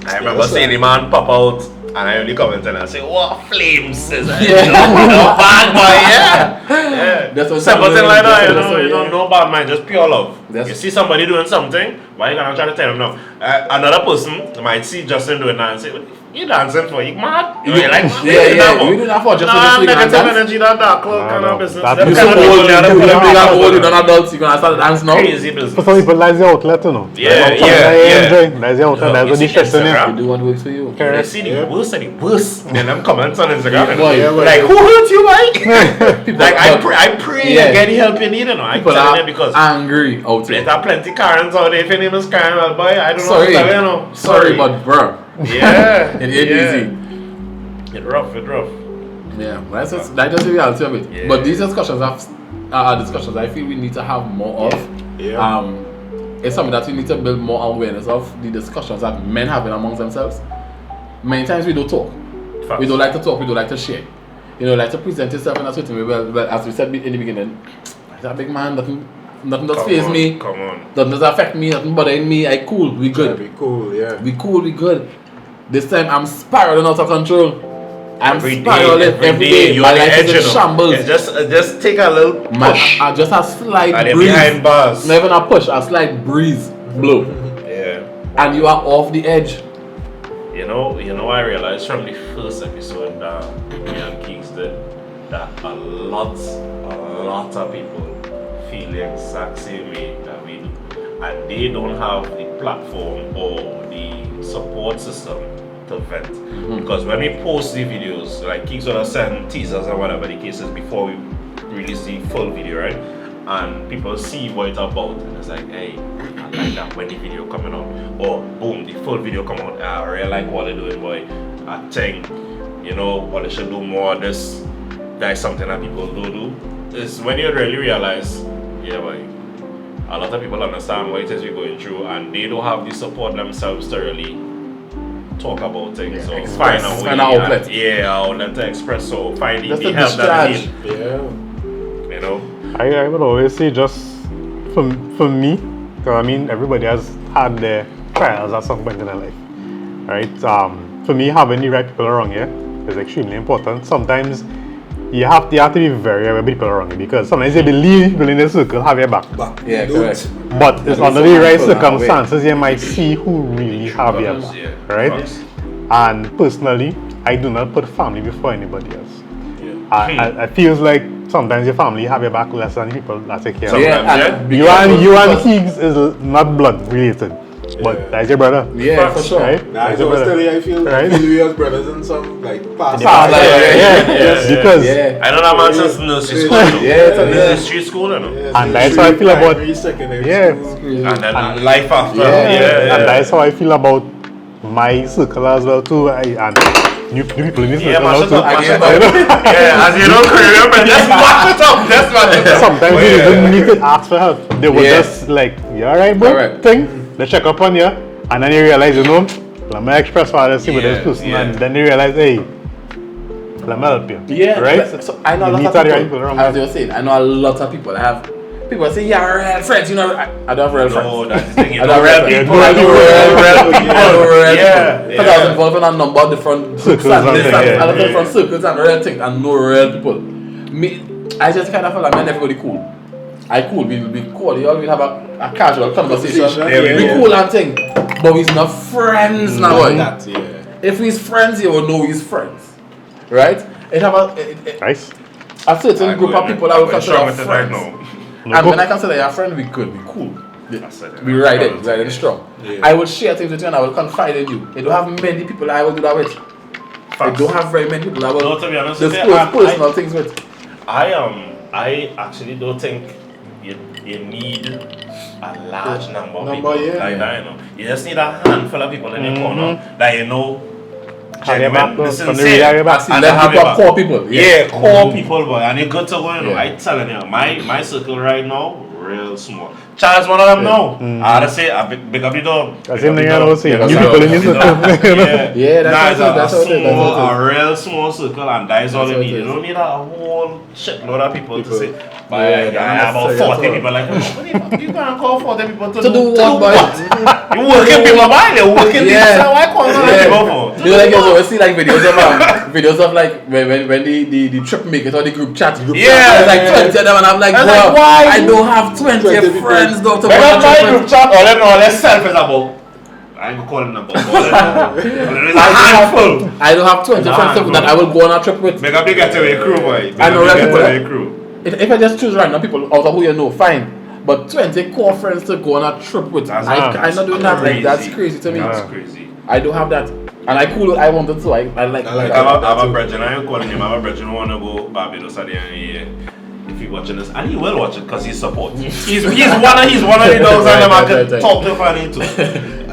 I remember seeing the man pop out And I only comment and I say, what flames is it? Yeah. No bad boy, yeah. That's what Simple thing like that, you yeah. know, no bad mind, just pure love. That's- You see somebody doing something, why you gonna try to tell them no? Another person might see Justin doing that and say, you dancing for you mad? You like, You do that for just nah, so you can negative dance. energy, that dark cloud kind no. of business. That- Them You kind so of people, old, they are the you people big that and old, you are done adults, you gonna start dance now. crazy For business. some people, that's the outlet, you know. Yeah, That's the outlet, that's You what see the shit in Instagram? You do what works for you. They see the Yeah. worst and the worst. Then them comments on Instagram. and boy. like, who hurt you, Mike? like, but- I pray Yeah. you get the help you need, you know. I People tell are you because angry out there here. are plenty Karens out there. If your name is Karen, well, boy, I don't know Sorry, what to tell you, you know. sorry, but bro, Yeah. it ain't easy. It's rough, it's rough. Yeah, that's just the reality of it. Yeah. But these discussions are discussions I feel we need to have more of. Yeah. It's something that we need to build more awareness of. The discussions that men have amongst themselves. Many times we don't talk. Facts. We don't like to talk. We don't like to share. You know, like to present yourself in a certain way. Well, as we said in the beginning, that big man, nothing does faze me. Come on. Nothing does affect me. Nothing bothering me. I cool. We good. That'd be cool, yeah. We cool. We good. This time I'm spiraling out of control. I'm Every spiraling every day. you're My on the life edge, is in you know. shambles. Yeah, just take a little push. I just a slight And then breeze. behind bars. Not even a push, a slight breeze blow. Yeah. And you are off the edge. You know, I realized from the first episode that me and Kings did that a lot of people feel the exact same way that we do. And they don't have the platform or the support system to vent. Because when we post the videos, like Kings would have sent teasers or whatever the case is before we release the full video, right? And people see what it's about and it's like, hey, I like that when the video coming out. Or boom, the full video come out. I really like what they're doing, boy. I think, you know, what they should do more of this. That's something that people do. Is when you really realize, yeah, boy, a lot of people understand what it is we're going through and they don't have the support themselves to really talk about things. Yeah, so express. find a way. Find an outlet. Outlet to express. So find Just the to help that they discharge. need. Yeah. You know? I would always say just for me, because I mean everybody has had their trials at some point in their life, right? For me, having the right people around here is extremely important. Sometimes you have to be very aware of people around you because sometimes you believe people in the circle have your back, But Yeah, you don't. correct. but it's At under least the right some people are aware. circumstances you might see who really have your back, Yeah. right? Facts. And personally, I do not put family before anybody else. Yeah. I feels like sometimes your family have your back less than the people that take care of you. Sometimes, Yeah, You and because- Higgs is not blood related, but Yeah. that's your brother. Yeah, for Facts, sure. Right? Nah, That's I your was brother. telling you, I feel Right? we as brothers in some like past. Past life, Yeah, because Yeah. I know that man since nursery school. Yeah, it's a Nursery school, you know. And that's how I feel about- Yeah. And then life after. Yeah. and that's how I feel about my circle as well too. And new people in this Yeah, circle mash now it too. up, mash it I up. Yeah, as you don't remember, just mash it up. Just mash it up. Sometimes you Yeah. didn't need to ask for help. They were Yeah. just like, "You alright, bro?" Correct. Thing. They check up on you, and then you realize, you know, let me express what I see with this Yeah, person, yeah. and then you realize, hey, let me help you. Yeah, right. So I know a You lot need of to have the people. right people around As you. you were saying, I know a lot of people. I have people say, "Yeah, real friends." You know, I don't have real friends. No, that's the thing. You I know, don't real have people. I know real people. I know real Yeah, people. Because I was yeah. involved in a number of different Circles groups and and this things, and yeah. other different circles and real things and no real people. Me, I just kind of feel like man, everybody cool. I cool. We'll be cordial. We'll have a casual conversation. Conversation, We yeah. cool and thing. But we's not friends now, boy. That, yeah. If he's friends, you will know he's friends, right? It have Nice. a certain group of people I will consider Right friends. now. And when I consider your friend, we good, we cool. said We it. ride it strong. Yeah. I will share things with you and I will confide in you. I don't have many people I will do that with. I Facts. don't have very many people I will No, to be honest with you, disclose personal things with. I actually don't think you need a large number of people Yeah. like that, you know. You just need a handful of people in your corner that you know Have your back, genuine, from the real have your back. See, and let have people your back. core people. Yeah, core people, boy, and you're good to go, you know. Yeah. I telling you, my circle right now, real small. Charles, one of them now. I gotta say, I big up the dog. That's Big the up thing the I dog. always say. Yeah, New that's people in how- this circle. Yeah, that's Nah, how it it's is, that's how it is, that's how it a is. real small circle, and that is all That's you how it need. You is. don't need a whole shitload of people to say. But Yeah, I have about that's 40 all. people. Like, what the fuck you gonna call 40 people to To do what, boy? You working people, boy? You're working Yeah. people. So why call 100 Yeah. people for? You know, like you always see like videos of like when the trip make it or the group chat. Yeah. There's like 20 of them and I'm like, I'm bro, like, why? I don't have 20 friends though to When go I'm on my a trip group with. chat, all them know less selfish about. I ain't gonna call them number. There's a handful. I don't have 20 Nah, friends bro. that I will go on a trip with. Make a big getaway crew, boy. Make I a know, big right, getaway people, crew. If I just choose random people out of who you know, fine. But 20 core friends to go on a trip with, That's I'm not doing that. Like, that's crazy to me. That's crazy. I don't have that. And I cool. I wanted to. I like. I like I that. have a brethren, I ain't calling him. I have a brethren who wanna go Barbados at the end of the year. If he watching this, and he will watch it because he's support. He's one of the dogs and I can talk to if I need to.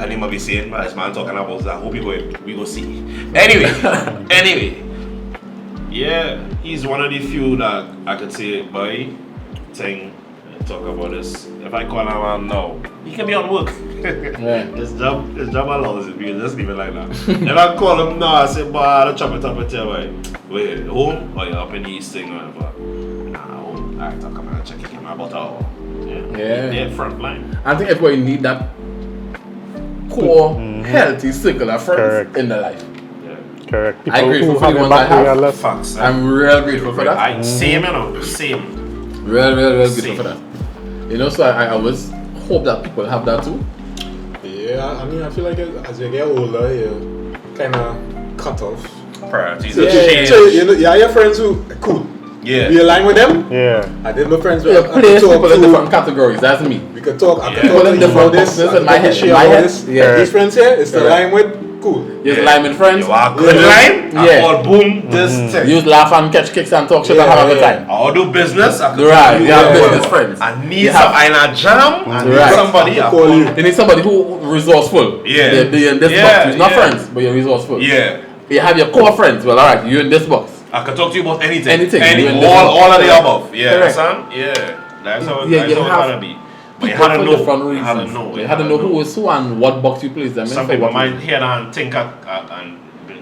And he might be saying, this man talking about that. Hope we go see. Anyway, yeah, he's one of the few that I could say, boy, talk about this. If I call him out now, he can be on work. Yeah. His job allows it. We can just leave it like that. If I call him now, I say, boy, I'll chop it up with you, boy. Wait, home or you up in the east thing or whatever? Nah, home. Alright, I'll come and check it in about an hour. Yeah. They're front line. I think everybody need that core, healthy circle of friends Correct. in their life. Yeah. Correct. I'm grateful who for have the your ones I back have. regardless. Facts. I'm real grateful for that. Same, you know. Same. Real grateful Same. for that. You know, so I always hope that people have that too. Yeah, I mean, I feel like as you get older, you kind of cut off. Priorities So, have so changed. you know, yeah, your friends who cool. Yeah. We align with them. Yeah. I did my friends. Yeah, I could place talk people in to- different categories. That's me. We could talk. I Yeah. could talk to People in you different about this. boxes I in my could head. share In my about head, this. yeah. These friends here, it's the Correct. line with cool. Use lime and friends. You are good Yeah. line. I Yeah. call boom this thing. Use laugh and catch kicks and talk shit and have a good time. I'll do business. I could Right, do you have whatever. business friends. I need You some have- I jam. I need Right. somebody. I Call you. You need somebody who resourceful. Yeah. They're in this Yeah, box. You're not yeah. friends, but you're resourceful. Yeah. You have your core friends. Well, alright, you're in this box. I can talk to you about anything. Anything. Any, You in all of the different- above. Yeah. Correct. Son? Yeah. That's how Yeah, you it's have gotta be. But you People had to for know. different You had to reasons. know. You had to know who is who and what box you place them in. Some for people what might reason. hear that and think and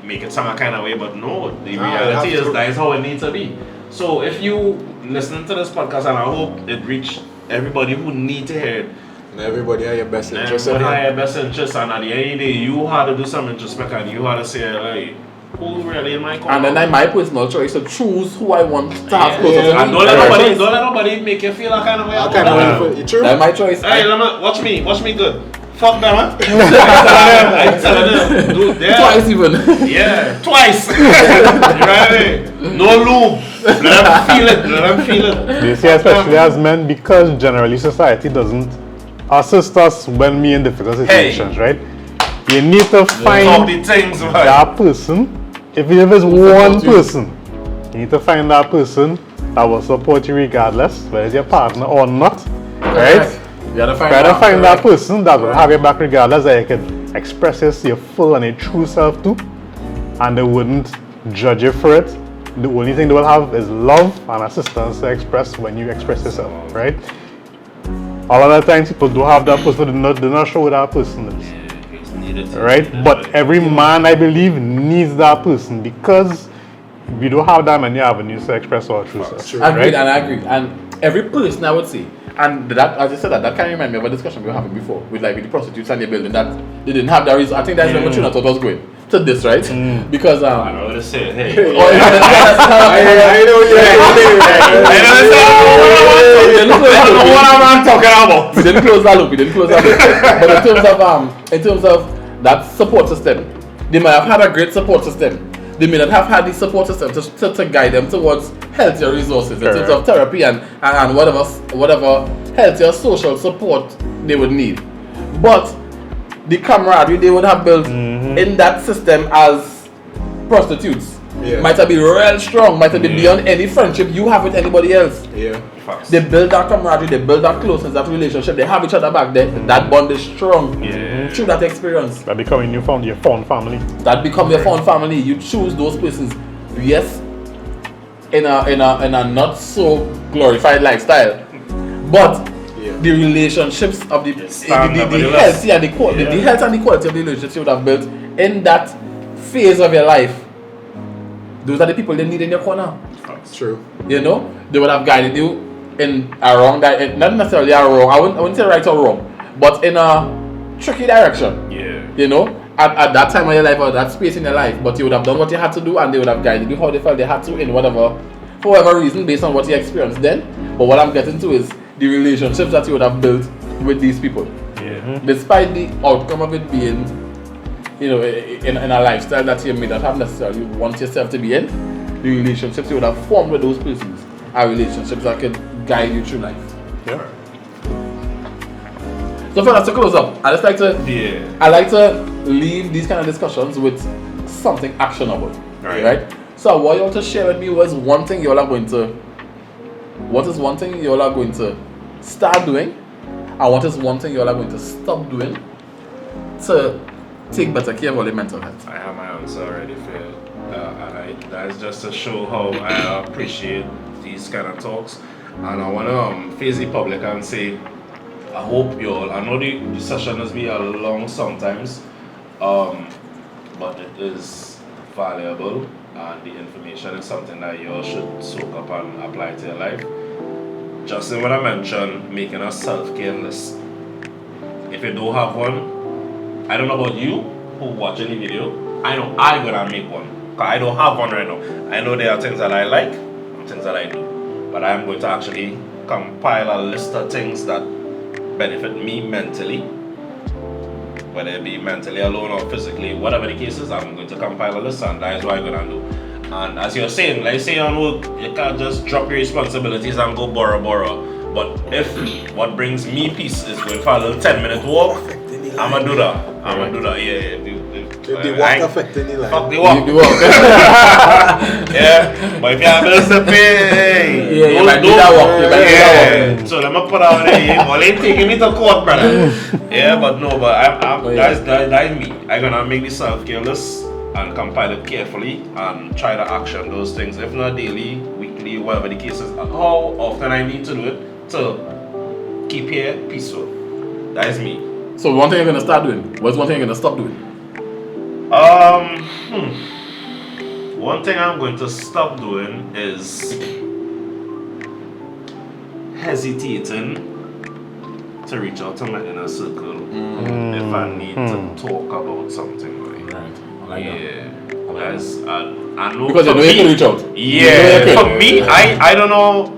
make it sound a kind of way, but no, the Nah, reality you have is to. that is how it needs to be. So if you listening to this podcast, and I hope it reach everybody who need to hear it, And everybody have your best interest in everybody have hand. your best interest, and at the end of the day, you had to do some introspection, and you had to say, like, who really in my corner? And then I my personal choice to choose who I want to have Yeah. closer to me. And don't That's let nobody make you feel that kind of way. I about kind that. of you true. That's my choice. Hey, watch me good. Fuck them, huh? I'm telling them, dude, yeah. Twice even. Yeah, twice. You right? No lube. Let them feel it. You see, especially as men, because generally society doesn't assist us when we're in difficult Hey. situations, right? You need to Talk find the things, right? that person. If it's one person, you need to find that person that will support you regardless, whether it's your partner or not, right? You gotta find Try to out, find that correct. person that will have your back regardless, that you can express your full and your true self to, and they wouldn't judge you for it. The only thing they will have is love and assistance to express when you express yourself, right? A lot of times people do have that person, do not show who that person is, right? But every man, I believe, needs that person, because we don't have that many avenues to express our true self, True. Agreed, right? and I agree. And every person, I would say, and that, as I said, that kind of remind me of a discussion we were having before with the prostitutes and the building, that they didn't have that reason. I think that's where Trina thought I was going to this, right? Because I know what to say. Hey. I know I don't know what I'm talking about. We didn't close that loop. But in terms of that support system, they might have had a great support system. They may not have had the support system to guide them towards healthier resources in terms of therapy and whatever healthier social support they would need. But the camaraderie they would have built in that system as prostitutes might have been real strong, might have been beyond any friendship you have with anybody else. Yeah. They build that camaraderie, they build that closeness, that relationship, they have each other back there. That bond is strong through that experience. That becoming your found family. That become your found family. You choose those places, yes, in a not so glorified lifestyle, but the relationships of the health, the health and the quality of the relationship you would have built in that phase of your life. Those are the people they need in your corner. True. You know, they would have guided you in a wrong direction, not necessarily a wrong. I wouldn't say right or wrong, but in a tricky direction. Yeah. You know, at that time of your life or that space in your life, but you would have done what you had to do and they would have guided you how they felt they had to in whatever, for whatever reason based on what you experienced then. But what I'm getting to is the relationships that you would have built with these people. Despite the outcome of it being, in a lifestyle that you may not have necessarily want yourself to be in, the relationships you would have formed with those persons are relationships that could guide you through life. Yeah. So for us to close up, I like to leave these kind of discussions with something actionable. Right? So what you want to share with me was one thing you all are going to start doing, and what is one thing you all are going to stop doing to take better care of all your mental health? I have my answer already for you. That's just to show how I appreciate these kind of talks. And I want to face the public and say, I hope you all, I know the session has been a long sometimes, but it is valuable and the information is something that you all should soak up and apply to your life. Just in what I mentioned, making a self-care list. If you don't have one, I don't know about you who watching the video, I know I'm gonna make one. Cause I don't have one right now. I know there are things that I like and things that I do. But I am going to actually compile a list of things that benefit me mentally. Whether it be mentally alone or physically, whatever the case is, I'm going to compile a list and that is what I'm gonna do. And as you're saying, like say on work, you can't just drop your responsibilities and go borrow. But if what brings me peace is going for a little 10-minute walk, I'ma do that. Yeah. The walk affecting your life. Fuck the walk. Yeah. But if you have bills to pay, you might do that walk. So let me put out there. Well, ain't taking me to court, brother. Yeah, but that's me. I'm gonna make the self-care list and compile it carefully and try to action those things. If not daily, weekly, whatever the case is, how often I need to do it to keep here peaceful. That is me. So one thing you're gonna start doing. What's one thing you're gonna stop doing? One thing I'm going to stop doing is hesitating to reach out to my inner circle if I need to talk about something. Right. I know because you know you can reach out. Yeah. For me, I don't know.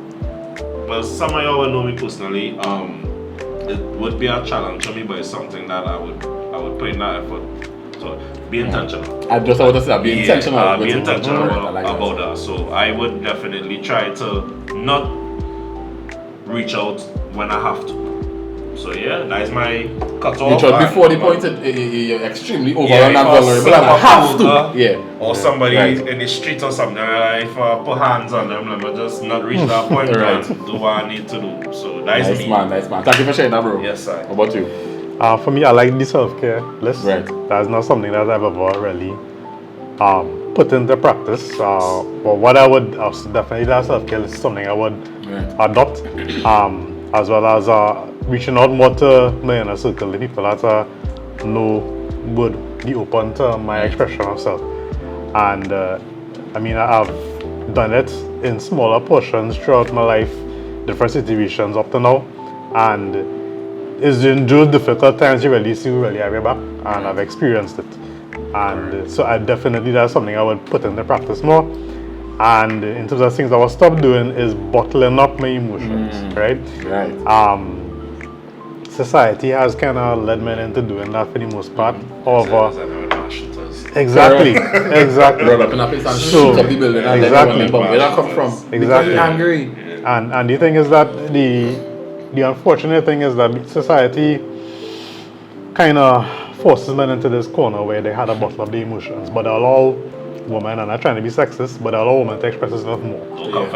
Well, some of y'all will know me personally. It would be a challenge for me, but it's something that I would put in that effort. So be intentional. I just want to say, be intentional. Be intentional about that. So I would definitely try to not reach out when I have to. So yeah, that is my cutoff. Reach out before the point you're extremely overrun and vulnerable and I have to. Yeah. Or somebody in the street or something, if I put hands on them, let me just not reach that point and do what I need to do. So that is me. Nice man. Thank you for sharing that, bro. Yes, sir. How about you? For me, I like the self-care list. Right. That's not something that I've ever really put into practice. But what I would definitely, that self-care list is something I would adopt, as well as reaching out more to my inner circle, the people that would be open to my expression of self. And I've done it in smaller portions throughout my life, different situations up to now, and it's in those difficult times you really have your back, and I've experienced it. And so that's something I would put into practice more. And in terms of things I will stop doing is bottling up my emotions, right? Society has kind of led men into doing that for the most part. However, exactly. Run up in a place and shoot up the building and then where that come from? Exactly. Angry. And the thing is that the unfortunate thing is that society kind of forces men into this corner where they had to bottle up the emotions, but they allow women, and I'm not trying to be sexist, but they allow women to express themselves more.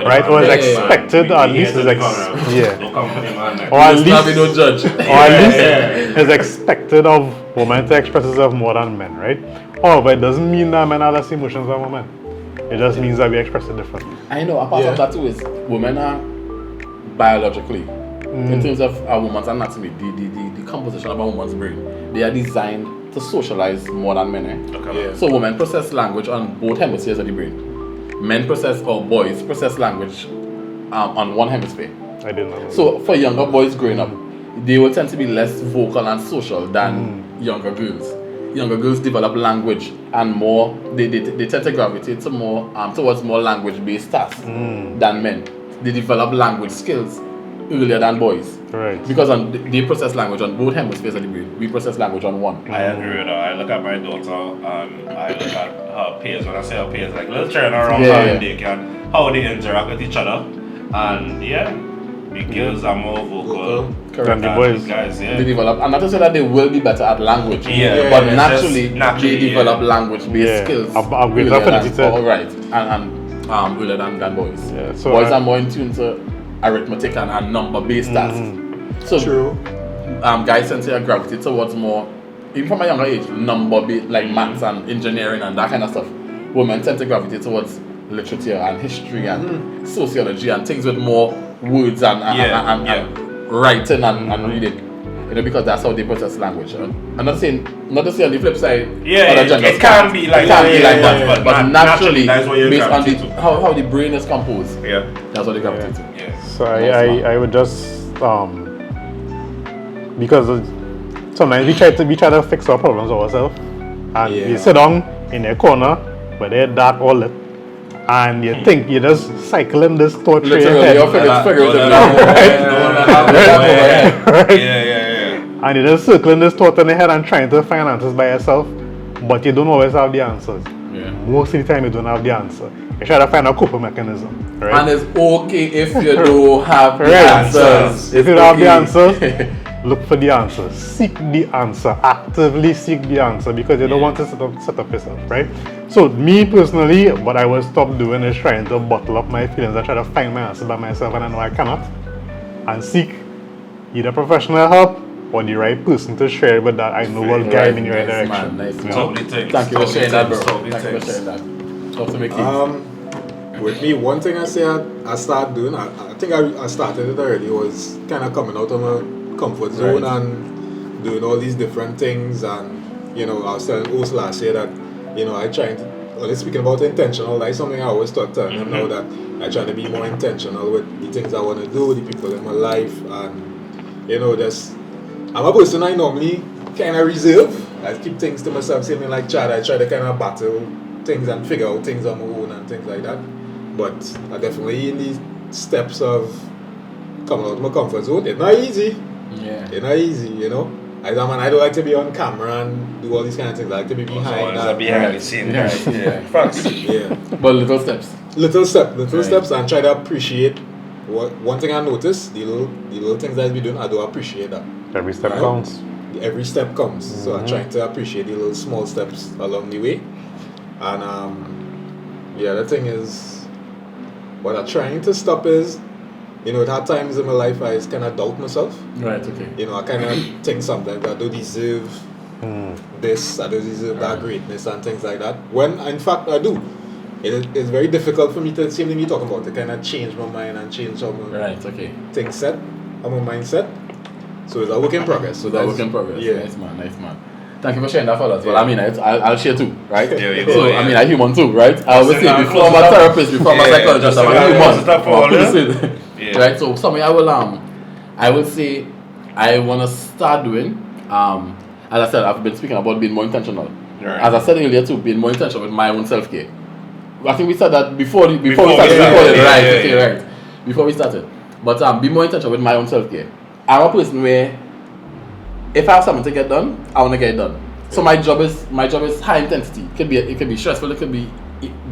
Right? Or is expected, or at least is is expected of women to express themselves more than men, right? However, it doesn't mean that men have less emotions than women. It just means that we express it differently. I know, a part of that too is women are biologically, in terms of a woman's anatomy, the composition of a woman's brain, they are designed to socialize more than men. So women process language on both hemispheres of the brain. Men process, or boys process language on one hemisphere. I didn't know. So for younger boys growing up, they will tend to be less vocal and social than younger girls. younger girls develop language and more, they tend to gravitate to more towards more language-based tasks than men. They develop language skills earlier than boys. Right. Because they process language on both hemispheres of the brain. We process language on one. I agree with her. I look at my daughter and I look at her peers. When I say her peers, like little children around her and they can, how they interact with each other. And the girls are more vocal. Correct. And the boys. Guys, They develop, and not to say that they will be better at language, but it's naturally, just naturally, they develop language-based skills. I've been earlier affinity than- to- right, and earlier than boys. Yeah, so Boys are more in tune to arithmetic and number-based tasks. So True. guys tend to gravitate towards more, even from a younger age, number-based, like maths and engineering and that kind of stuff. Women tend to gravitate towards literature and history and sociology and things with more words and writing and reading. You know, because that's how they process language. I'm not saying on the flip side. other genders it can be like that, but naturally, that's what you're based on gravitating to. how the brain is composed, Yeah. that's what they gravitate to. Yeah. So I would just because sometimes we try to fix our problems ourselves, and you sit down in a corner where they're dark all lit, and you think you're just cycling this thought through your Literally, head, or figuratively. and you're just circling this thought in your head and trying to find answers by yourself, but you don't always have the answers. Yeah. Most of the time you don't have the answer. You try to find a coping mechanism, right? And it's okay if you don't have the Right. answers. If you It's don't have the okay. answers, look for the answer. Seek the answer. Actively seek the answer because you don't want to set up yourself, right? So me personally, what I will stop doing is trying to bottle up my feelings. I try to find my answer by myself, and I know I cannot. And seek either professional help or the right person to share with that I know will guide me in the right Nice, direction. man, nice, man. Totally things. Thank you for sharing that, bro. Totally Thank you for things. sharing that. Talk to me, Keith. With me, one thing I say I started doing, I think I started it already, was kind of coming out of my comfort zone Right. and doing all these different things. And, I was telling Os last year that, I try to, speaking about intentional, that's something I always talk to him now, that I try to be more intentional with the things I want to do, the people in my life, and, I'm a person I normally kind of reserve. I keep things to myself, same like Chad, I try to kind of battle things and figure out things on my own and things like that. But I definitely in these steps of coming out of my comfort zone. It's not easy. Yeah. It's not easy, I don't like to be on camera and do all these kind of things. I like to be behind that. Behind the scene. Yeah. Facts. Yeah. But little steps. Little Right. steps, and try to appreciate one thing I noticed, the little things that we doing, I do appreciate that. Every step Right. counts. Every step counts. So I try to appreciate the little small steps along the way. And the thing is, what I'm trying to stop is, at had times in my life I kind of doubt myself. Right, okay. I kind of think sometimes I don't deserve this, I don't deserve that greatness and things like that. When in fact I do. It's very difficult for me to, same thing you talking about, to kind of change my mind and change how my Right, okay. things set, how my mindset. So it's a work in progress. So that work in progress. Yeah. Nice man. Thank you for sharing that for us. Well, I mean, I'll share too, right? Yeah, So, yeah. I mean, I'm human too, right? I always say, Close before I'm a enough. therapist, before I'm a Yeah, psychologist, I'm a close human. enough. I'm a person. Yeah. Right? So, something I will say, I want to start doing, as I said, I've been speaking about being more intentional. Right. As I said earlier too, being more intentional with my own self-care. I think we said that before we Before, started yeah, recording, yeah, right? yeah, Okay, yeah. right. Before we started. But be more intentional with my own self-care. I'm a person where if I have something to get done, I want to get it done. So my job is high intensity. It could be stressful, it could be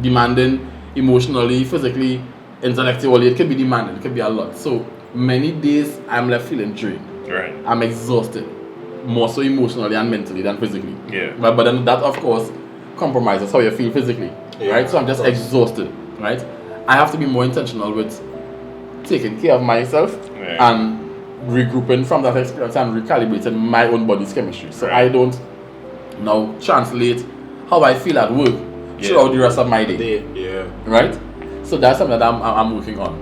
demanding emotionally, physically, intellectually, it could be demanding, it could be a lot. So many days I'm left feeling drained. Right. I'm exhausted. More so emotionally and mentally than physically. Yeah. But then that of course compromises how you feel physically. Yeah, right? So I'm just of course. exhausted. Right? I have to be more intentional with taking care of myself Right. and regrouping from that experience and recalibrating my own body's chemistry. So Right. I don't now translate how I feel at work throughout the rest of my day. Yeah. Right? So that's something that I'm working on.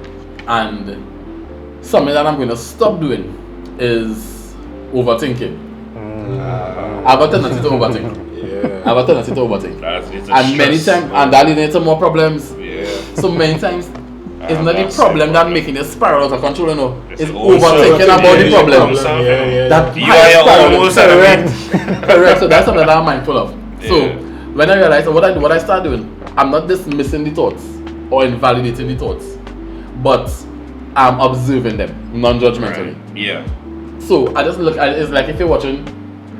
And something that I'm going to stop doing is overthinking. I have a tendency to overthink. I have a tendency to overthink. It's a And many stress. times, and that leads into more problems. Yeah. So many times, It's not the problem that making you spiral out of control, you know. It's also overthinking about the problem. Yeah. That You are your own worst enemy. Correct. So that's something that I'm mindful of. So Yeah. when I realized what I start doing, I'm not dismissing the thoughts or invalidating the thoughts, but I'm observing them non-judgmentally. Yeah. So I just look at it, it's like if you're watching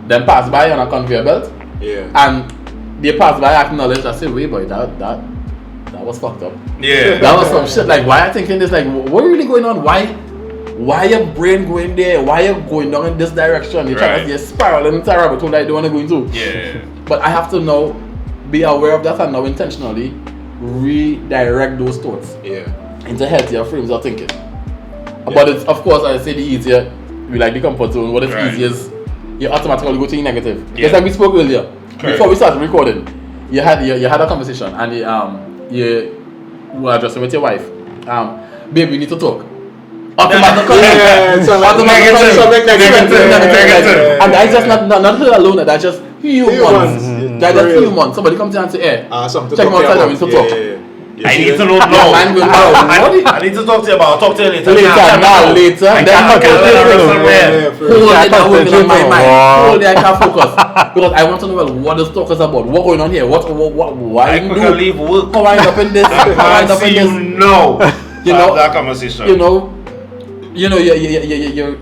them pass by on a conveyor belt Yeah. and they pass by, acknowledge, I say, wait boy, that was fucked up. Yeah. That was some shit. Like, why I thinking this? Like, what really going on? Why your brain going there? Why you going down in this direction? You're trying to Right. spiral into a rabbit hole that you don't want to go into. Yeah. But I have to now be aware of that and now intentionally redirect those thoughts Yeah. into healthier frames of thinking. But it's, of course, I say the easier we like the comfort zone. What is Right. easy is you automatically go to the negative. Yeah. Just like we spoke earlier, Correct. before we started recording, you had a conversation and you were addressing with your wife. Babe, we need to talk. Automatically, Yeah, so like automatically, something negative. and that's just not her alone. That's just humans. Humans. That's just Real. humans. Somebody comes in and say, "Hey, Something check to me outside. talk We need to about. talk." Yeah. I need to know Yeah, man, going, "Wow, what I need to talk to you about. I'll talk to you later. Later, Nah, later. I Then can't get okay, the rest of Yeah, it. for Whole real. day that working on my Wow. mind. Whole day I can't focus because I want to know, well, what this talk is about. What going on here? Why I you couldn't do? leave work. How I end up in this? I How I can't end up in see this? you now. You know- that conversation. You're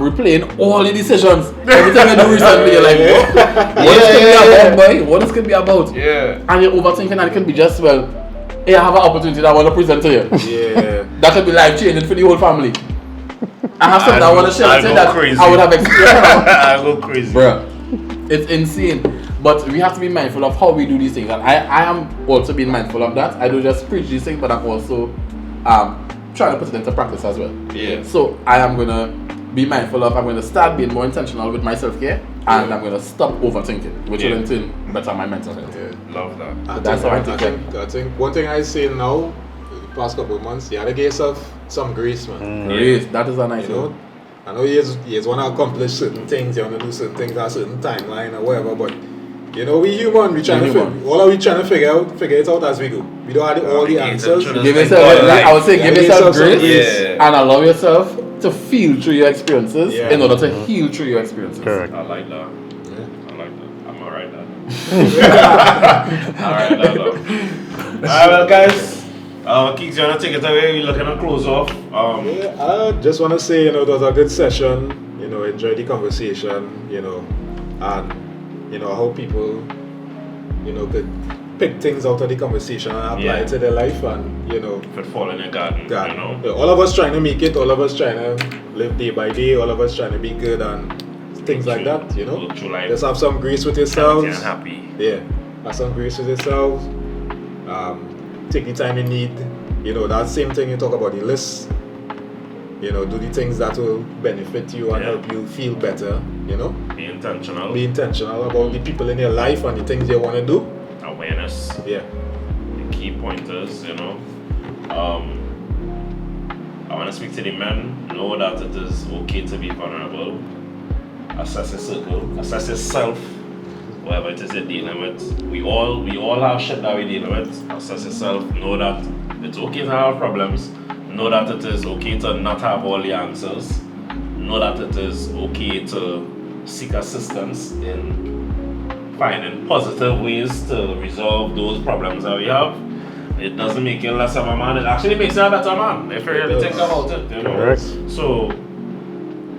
replaying all the decisions. Every time you do recently, you're like, what this could be about, boy? What this could be about? Yeah. And you're overthinking, and it can be just, well, hey, I have an opportunity that I want to present to you. Yeah. That could be life changing for the whole family. I have something I want to share I'll with you go that crazy. I would have experienced. I go crazy. Bruh, it's insane. But we have to be mindful of how we do these things, and I am also being mindful of that. I don't just preach these things, but I'm also trying to put it into practice as well. Yeah. So I am gonna be mindful of. I'm gonna start being more intentional with my self-care, and I'm gonna stop overthinking, which will in turn better my mental health. Yeah. Love that. That's how I take it. I think one thing I say now, the past couple of months, you gotta give yourself some grace, man. Grace, that is a nice You know, one. I know you just want to accomplish certain things, you want to do certain things at a certain timeline or whatever, but you know, we human, we trying We to human. all are we trying to figure it out as we go. We don't have all the answers. Give yourself, I would say, Yeah, give yourself some grace grace. and allow yourself to feel through your experiences Yeah. in order to heal through your experiences. Correct. I like that. Yeah. I like that. I'm alright that. Alright that. Alright, well, guys. Keeks, you wanna take it away? We're looking to close off. Yeah, I just want to say, you know, it was a good session. You know, enjoy the conversation. You know, and you know how people, you know, could pick things out of the conversation and apply Yeah. it to their life, and you know, If it fall in your garden, God, you know. yeah, all of us trying to make it, all of us trying to live day by day, all of us trying to be good and things like that. You know, Look through life. just have some grace with Healthy yourselves. and happy. Yeah, have some grace with yourselves. Take the time you need. You know, that same thing you talk about the list. You know, do the things that will benefit you and Yeah. help you feel better. You know, Be intentional. be intentional about the people in your life and the things you want to do. Awareness. Yeah, The key pointers, you know. I want to speak to the men. Know that it is okay to be vulnerable. Assess your circle. Assess yourself. Whatever it is you're dealing with. We all have shit that we're dealing with. Assess yourself. Know that it's okay to have problems. Know that it is okay to not have all the answers. Know that it is okay to seek assistance in finding positive ways to resolve those problems that we have. It doesn't make you less of a man, it actually makes you a better man if you really think about it, you know. Correct. So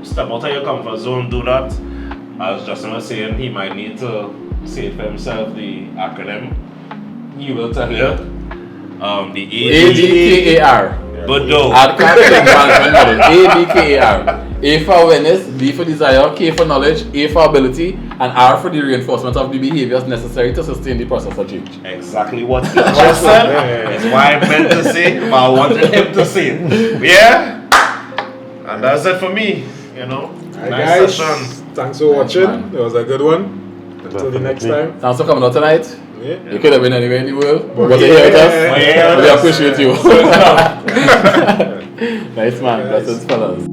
step out of your comfort zone, do that. As Justin was saying, he might need to say for himself the acronym. He will tell you. The ADKAR. But no. Adaptive Management Model. ADKAR. A for awareness, D for desire, K for knowledge, A for ability, and R for the reinforcement of the behaviors necessary to sustain the process of change. Exactly what he just said. It's why I meant to say, but I wanted him to say it. Yeah? And that's it for me, you know. Alright, Nice guys. session. Thanks for watching. man. It was a good one. Until the next Definitely. time. Thanks for coming out tonight. Yeah. You could have been anywhere in the world, but Yeah. you're here with us. Yeah. Well, yeah, We that's- appreciate you. Good enough. Nice man, blessings fellas.